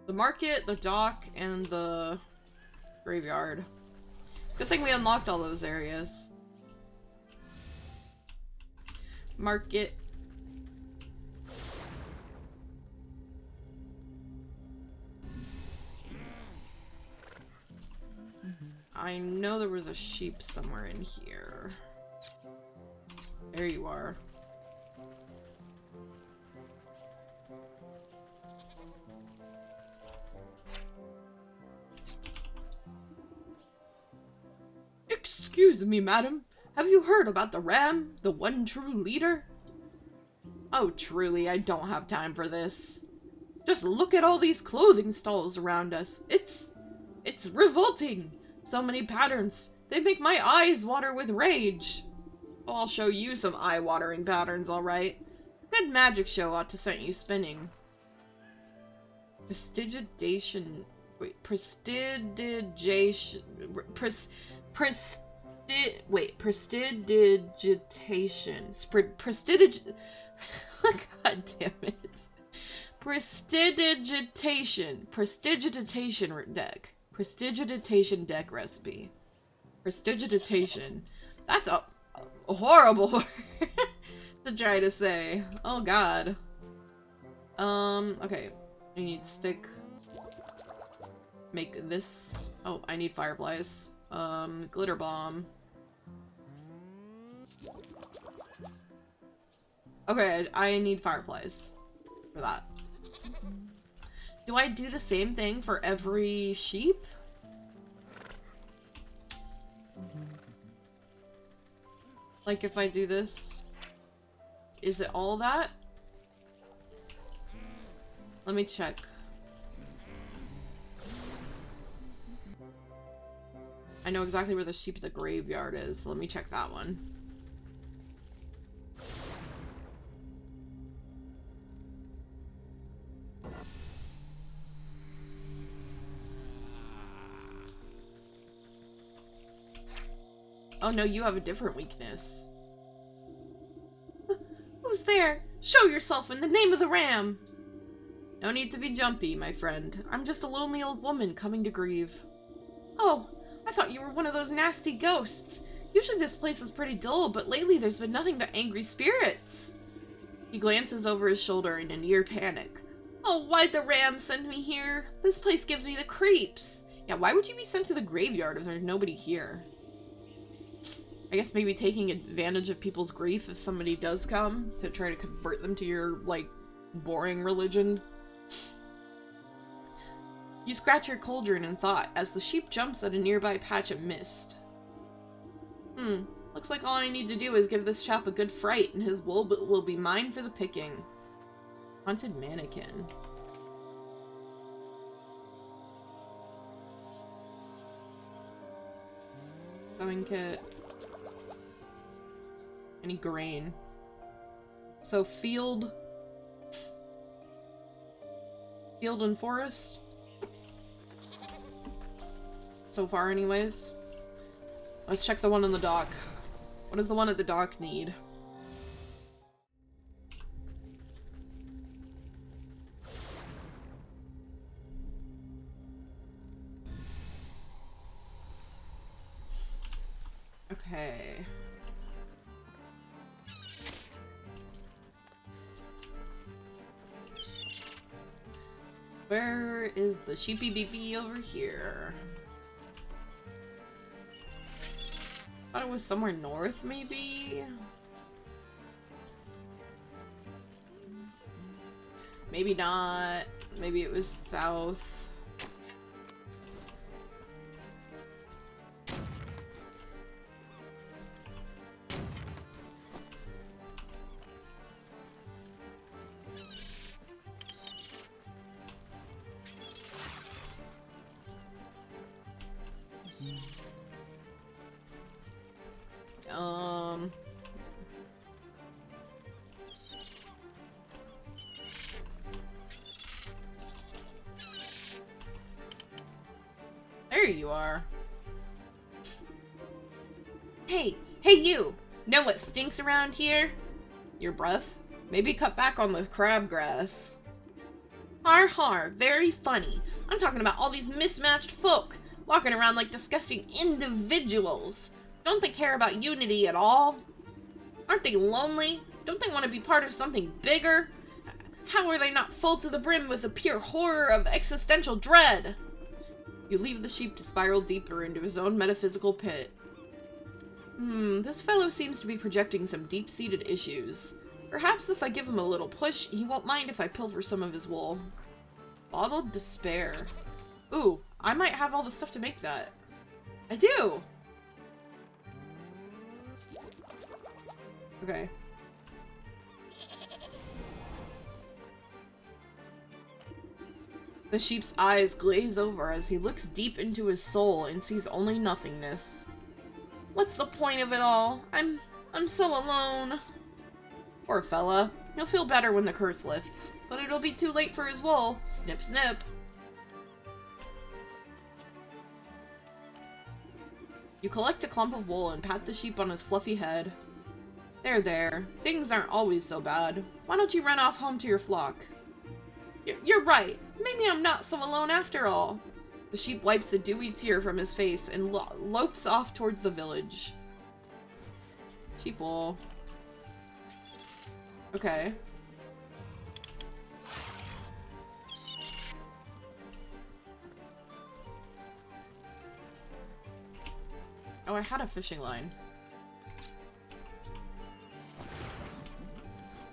The market, the dock, and the graveyard. Good thing we unlocked all those areas. Market. I know there was a sheep somewhere in here. There you are. Excuse me, madam. Have you heard about the Ram, the one true leader? Oh, truly, I don't have time for this. Just look at all these clothing stalls around us. It's revolting. So many patterns. They make my eyes water with rage. Well, I'll show you some eye-watering patterns, alright. Good magic show ought to set you spinning. Prestidigitation. Wait, prestidigitation. Prestidigitation. God damn it. Prestidigitation deck. Prestidigitation deck recipe. Prestidigitation. That's a horrible word to try to say. Oh god. Okay. I need stick. Make this. Oh, I need fireflies. Glitter bomb. Okay, I need fireflies for that. Do I do the same thing for every sheep? Like if I do this, is it all that? Let me check. I know exactly where the sheep at the graveyard is, so let me check that one. Oh no, you have a different weakness. Who's there? Show yourself in the name of the Ram! No need to be jumpy, my friend. I'm just a lonely old woman coming to grieve. Oh, I thought you were one of those nasty ghosts. Usually this place is pretty dull, but lately there's been nothing but angry spirits. He glances over his shoulder in a near panic. Oh, why'd the Ram send me here? This place gives me the creeps. Yeah, why would you be sent to the graveyard if there's nobody here? I guess maybe taking advantage of people's grief if somebody does come to try to convert them to your, like, boring religion. You scratch your cauldron in thought as the sheep jumps at a nearby patch of mist. Looks like all I need to do is give this chap a good fright and his wool will be mine for the picking. Haunted mannequin. Sewing kit. Any grain. So field and forest. So far anyways. Let's check the one on the dock. What does the one at the dock need? Okay. Where is the sheepy beepy over here? Thought it was somewhere north, maybe? Maybe not. Maybe it was south. There you are. Hey you! Know what stinks around here? Your breath? Maybe cut back on the crabgrass. Har, very funny. I'm talking about all these mismatched folk, walking around like disgusting individuals. Don't they care about unity at all? Aren't they lonely? Don't they want to be part of something bigger? How are they not full to the brim with the pure horror of existential dread? You leave the sheep to spiral deeper into his own metaphysical pit. This fellow seems to be projecting some deep-seated issues. Perhaps if I give him a little push, he won't mind if I pilfer some of his wool. Bottled despair. Ooh, I might have all the stuff to make that. I do! Okay. The sheep's eyes glaze over as he looks deep into his soul and sees only nothingness. What's the point of it all? I'm so alone. Poor fella. He'll feel better when the curse lifts, but it'll be too late for his wool. Snip, snip. You collect a clump of wool and pat the sheep on his fluffy head. There, there. Things aren't always so bad. Why don't you run off home to your flock? You're right. Maybe I'm not so alone after all. The sheep wipes a dewy tear from his face and lopes off towards the village. Sheep wool. Okay. Oh, I had a fishing line.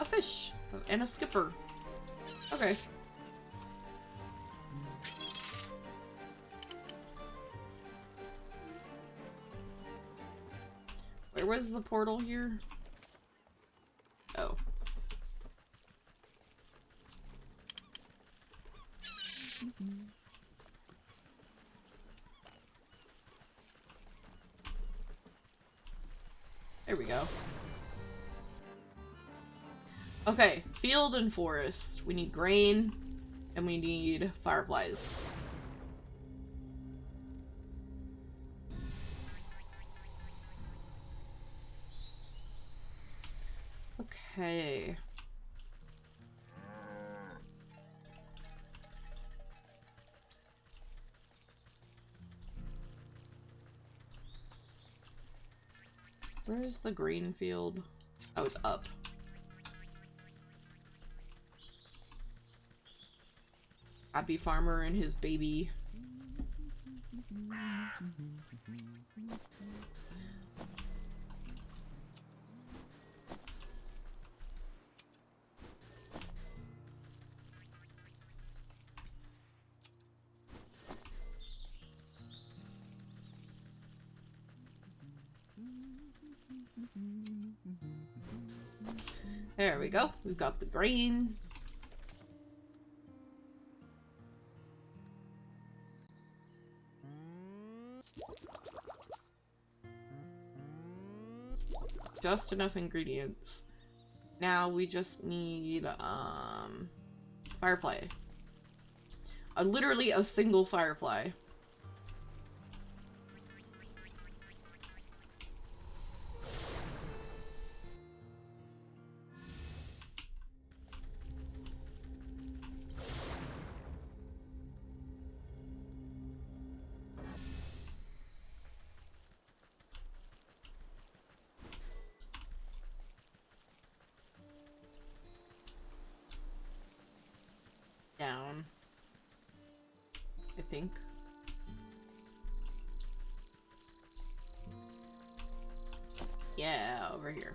A fish! And a skipper. Okay. Where was the portal here? Oh. There we go. Okay, field and forest. We need grain, and we need fireflies. Okay. Where's the green field? Oh, it's up. Happy farmer and his baby. There we go. We've got the grain. Just enough ingredients. Now we just need, firefly. Literally a single firefly. Down. I think. Yeah, over here.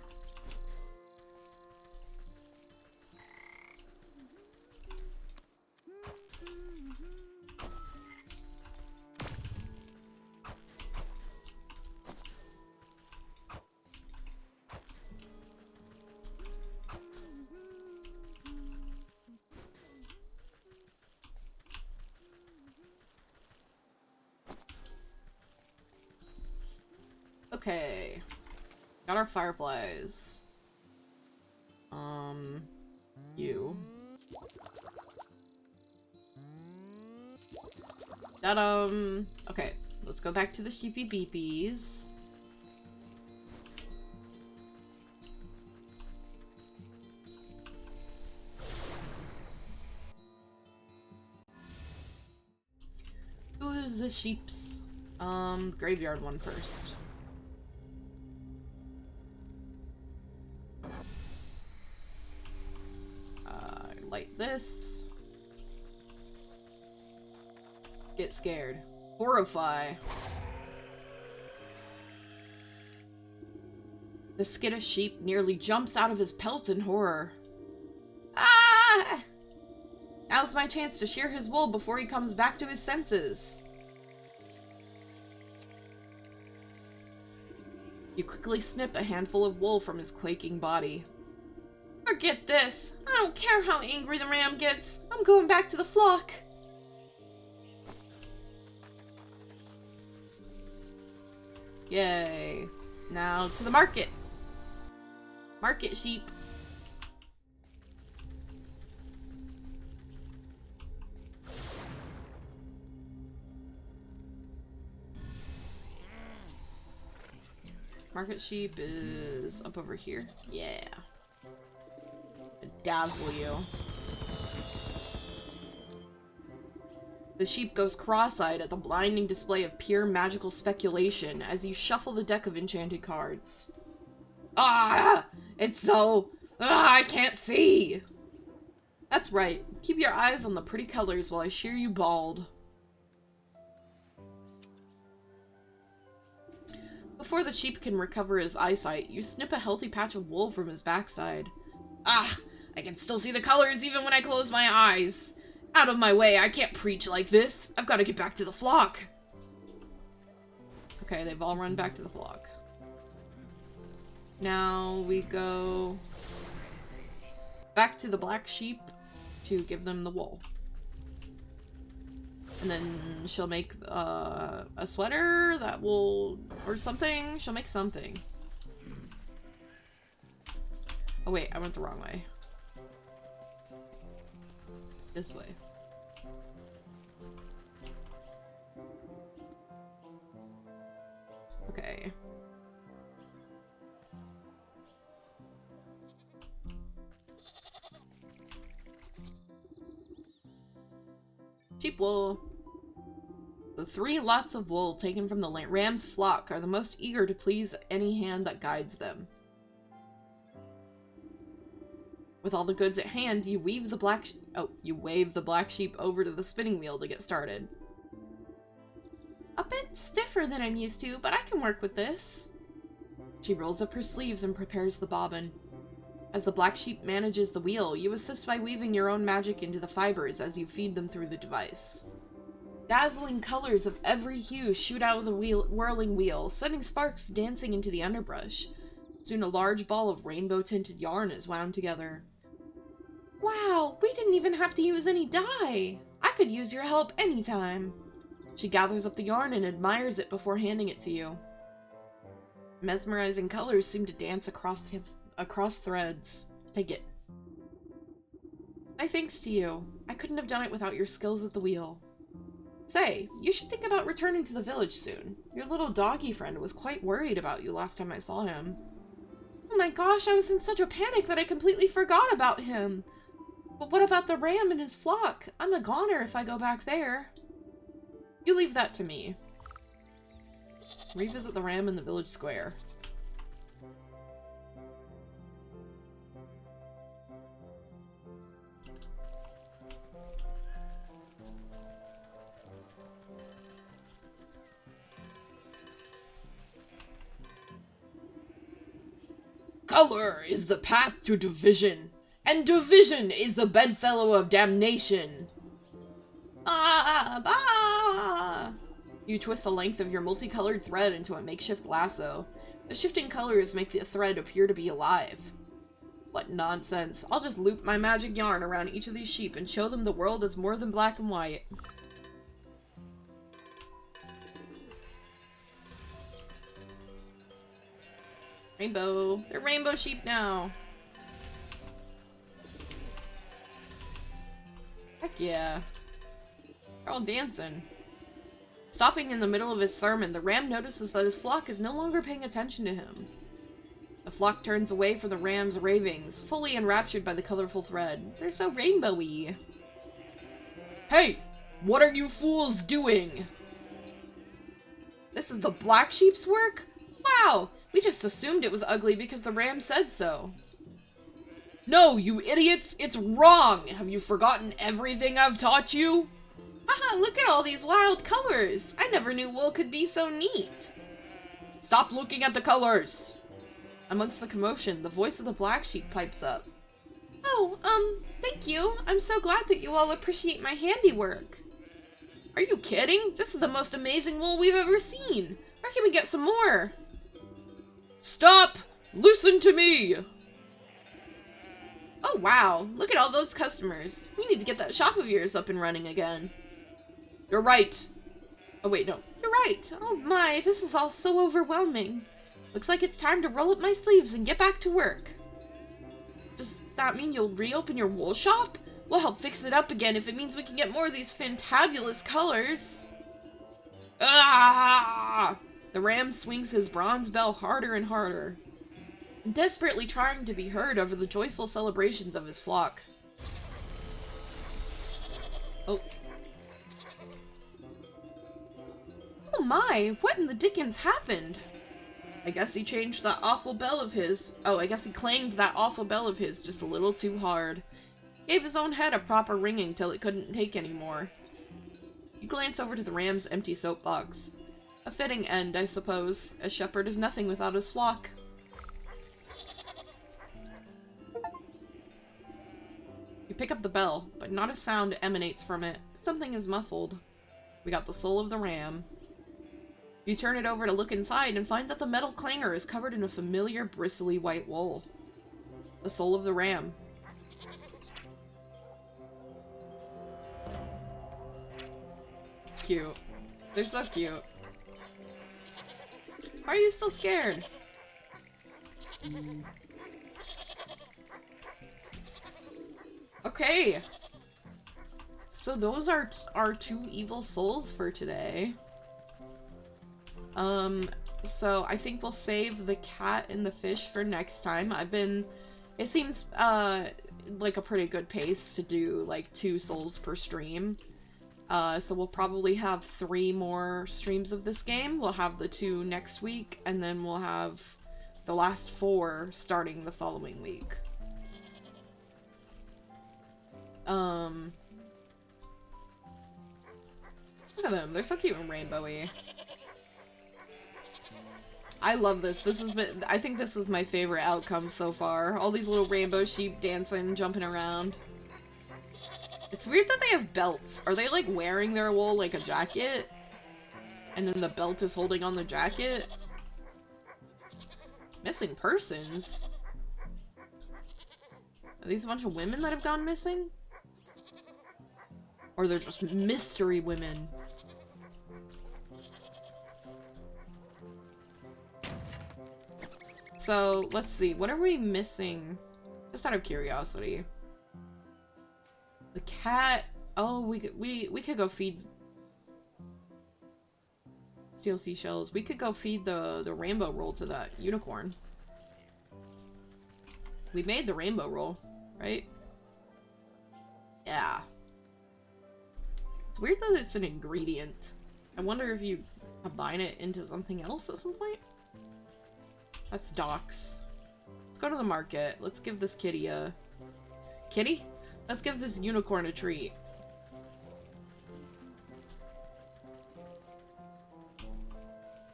Okay. Got our fireflies. You. That, okay. Let's go back to the sheepy beepies. Who's the sheep's, graveyard one first? Light this. Get scared. Horrify. The skittish sheep nearly jumps out of his pelt in horror. Ah! Now's my chance to shear his wool before he comes back to his senses. You quickly snip a handful of wool from his quaking body. Forget this. I don't care how angry the ram gets. I'm going back to the flock. Yay. Now to the market. Market sheep. Market sheep is up over here. Yeah. Dazzle you. The sheep goes cross-eyed at the blinding display of pure magical speculation as you shuffle the deck of enchanted cards. Ah! It's so... Ah, I can't see! That's right. Keep your eyes on the pretty colors while I shear you bald. Before the sheep can recover his eyesight, you snip a healthy patch of wool from his backside. Ah! I can still see the colors even when I close my eyes. Out of my way, I can't preach like this. I've got to get back to the flock. Okay, they've all run back to the flock. Now we go back to the black sheep to give them the wool. And then she'll make a sweater that will... or something. She'll make something. Oh wait, I went the wrong way. This way. Okay. Sheep wool. The 3 lots of wool taken from the ram's flock are the most eager to please any hand that guides them. With all the goods at hand, you wave the black sheep over to the spinning wheel to get started. A bit stiffer than I'm used to, but I can work with this. She rolls up her sleeves and prepares the bobbin. As the black sheep manages the wheel, you assist by weaving your own magic into the fibers as you feed them through the device. Dazzling colors of every hue shoot out of the whirling wheel, sending sparks dancing into the underbrush. Soon a large ball of rainbow-tinted yarn is wound together. Wow, we didn't even have to use any dye! I could use your help anytime. She gathers up the yarn and admires it before handing it to you. Mesmerizing colors seem to dance across threads. Take it. My thanks to you. I couldn't have done it without your skills at the wheel. Say, you should think about returning to the village soon. Your little doggy friend was quite worried about you last time I saw him. Oh my gosh, I was in such a panic that I completely forgot about him. But what about the ram and his flock? I'm a goner if I go back there. You leave that to me. Revisit the ram in the village square. Color is the path to division, and division is the bedfellow of damnation. You twist the length of your multicolored thread into a makeshift lasso. The shifting colors make the thread appear to be alive. What nonsense. I'll just loop my magic yarn around each of these sheep and show them the world is more than black and white. Rainbow. They're rainbow sheep now. Heck yeah. They're all dancing. Stopping in the middle of his sermon, the ram notices that his flock is no longer paying attention to him. The flock turns away from the ram's ravings, fully enraptured by the colorful thread. They're so rainbowy. Hey! What are you fools doing? This is the black sheep's work? Wow! We just assumed it was ugly because the ram said so. No, you idiots! It's wrong! Have you forgotten everything I've taught you? Haha, look at all these wild colors! I never knew wool could be so neat! Stop looking at the colors! Amongst the commotion, the voice of the black sheep pipes up. Oh, thank you. I'm so glad that you all appreciate my handiwork. Are you kidding? This is the most amazing wool we've ever seen. Where can we get some more? Stop! Listen to me! Oh wow, look at all those customers. We need to get that shop of yours up and running again. You're right. Oh wait, no. You're right. Oh my, this is all so overwhelming. Looks like it's time to roll up my sleeves and get back to work. Does that mean you'll reopen your wool shop? We'll help fix it up again if it means we can get more of these fantabulous colors. Ah! The ram swings his bronze bell harder and harder, desperately trying to be heard over the joyful celebrations of his flock. Oh. Oh my, what in the dickens happened? I guess he changed that awful bell of his. Oh, I guess he clanged that awful bell of his just a little too hard. Gave his own head a proper ringing till it couldn't take anymore. You glance over to the ram's empty soapbox. A fitting end, I suppose. A shepherd is nothing without his flock. You pick up the bell, but not a sound emanates from it. Something is muffled. We got the soul of the ram. You turn it over to look inside and find that the metal clanger is covered in a familiar bristly white wool. The soul of the ram. Cute. They're so cute. Why are you still scared? Okay. So those are our 2 evil souls for today. So I think we'll save the cat and the fish for next time. It seems, like a pretty good pace to do, like, 2 souls per stream. So we'll probably have 3 more streams of this game. We'll have the 2 next week, and then we'll have the last 4 starting the following week. Look at them. They're so cute and rainbowy. I love this. I think this is my favorite outcome so far. All these little rainbow sheep dancing, jumping around. It's weird that they have belts. Are they like wearing their wool like a jacket? And then the belt is holding on the jacket? Missing persons? Are these a bunch of women that have gone missing? Or they're just mystery women? So, let's see. What are we missing? Just out of curiosity. The cat. Oh, we could go feed. Steal seashells. We could go feed the rainbow roll to that unicorn. We made the rainbow roll, right? Yeah. It's weird that it's an ingredient. I wonder if you combine it into something else at some point. That's docks. Let's go to the market. Let's give this kitty a... Kitty? Let's give this unicorn a treat.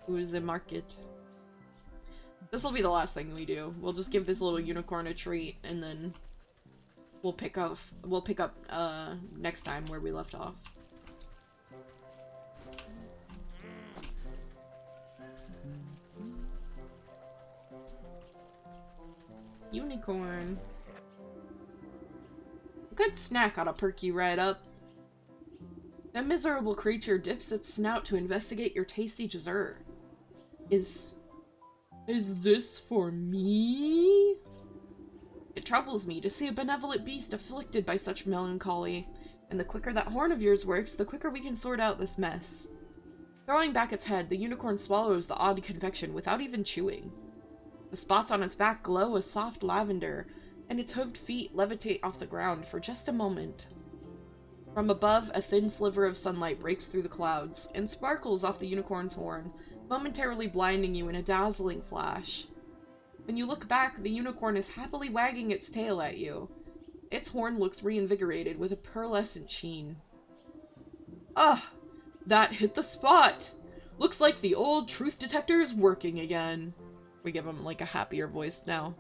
Who's the market? This will be the last thing we do. We'll just give this little unicorn a treat, and then we'll pick up next time where we left off. Unicorn. A good snack ought to perk you right up. That miserable creature dips its snout to investigate your tasty dessert. Is this for me? It troubles me to see a benevolent beast afflicted by such melancholy, and the quicker that horn of yours works, the quicker we can sort out this mess. Throwing back its head, the unicorn swallows the odd confection without even chewing. The spots on its back glow a soft lavender, and its hooved feet levitate off the ground for just a moment. From above, a thin sliver of sunlight breaks through the clouds, and sparkles off the unicorn's horn, momentarily blinding you in a dazzling flash. When you look back, the unicorn is happily wagging its tail at you. Its horn looks reinvigorated with a pearlescent sheen. Ah! That hit the spot! Looks like the old truth detector is working again. We give him, like, a happier voice now.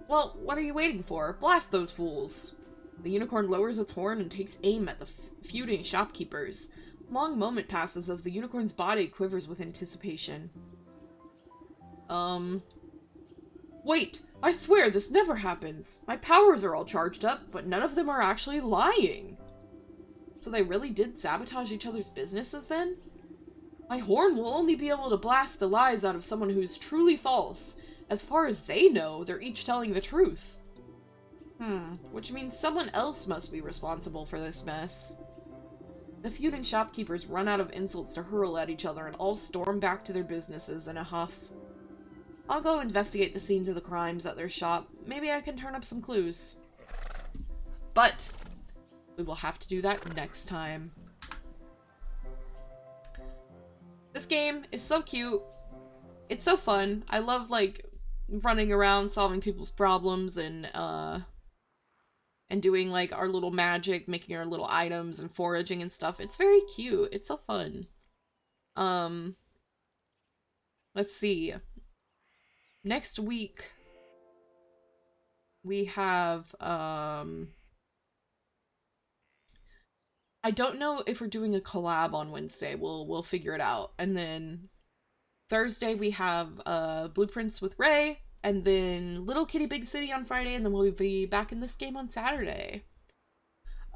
Well, what are you waiting for? Blast those fools! The unicorn lowers its horn and takes aim at the feuding shopkeepers. A long moment passes as the unicorn's body quivers with anticipation. Wait! I swear this never happens! My powers are all charged up, but none of them are actually lying! So they really did sabotage each other's businesses then? My horn will only be able to blast the lies out of someone who's truly false. As far as they know, they're each telling the truth. Which means someone else must be responsible for this mess. The feuding shopkeepers run out of insults to hurl at each other and all storm back to their businesses in a huff. I'll go investigate the scenes of the crimes at their shop. Maybe I can turn up some clues. But we will have to do that next time. This game is so cute. It's so fun. I love, like, running around solving people's problems and doing, like, our little magic, making our little items and foraging and stuff. It's very cute. It's so fun. Let's see. Next week, we have, I don't know if we're doing a collab on Wednesday. We'll figure it out. And then Thursday we have Blueprints with Ray, and then Little Kitty Big City on Friday, and then we'll be back in this game on Saturday.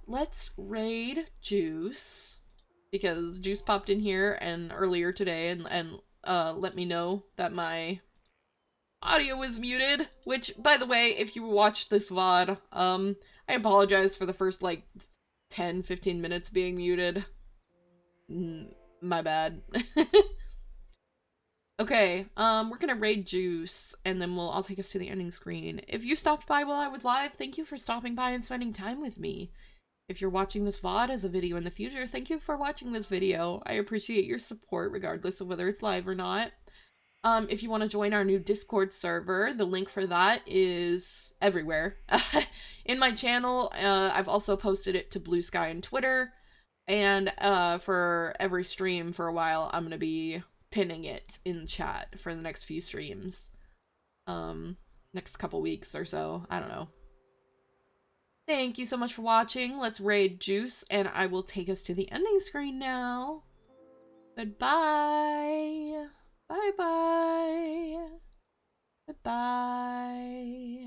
Let's raid Juice, because Juice popped in here and earlier today and let me know that my audio was muted, which, by the way, if you watched this VOD, I apologize for the first, like, 10-15 minutes being muted. My bad. Okay, we're gonna raid Juice, and then I'll take us to the ending screen. If you stopped by while I was live, thank you for stopping by and spending time with me. If you're watching this VOD as a video in the future, thank you for watching this video. I appreciate your support regardless of whether it's live or not. If you want to join our new Discord server, the link for that is everywhere. In my channel, I've also posted it to Blue Sky and Twitter, and for every stream for a while, I'm gonna be pinning it in chat for the next few streams. Next couple weeks or so, I don't know. Thank you so much for watching. Let's raid Juice, and I will take us to the ending screen now. Goodbye. Bye-bye. Goodbye.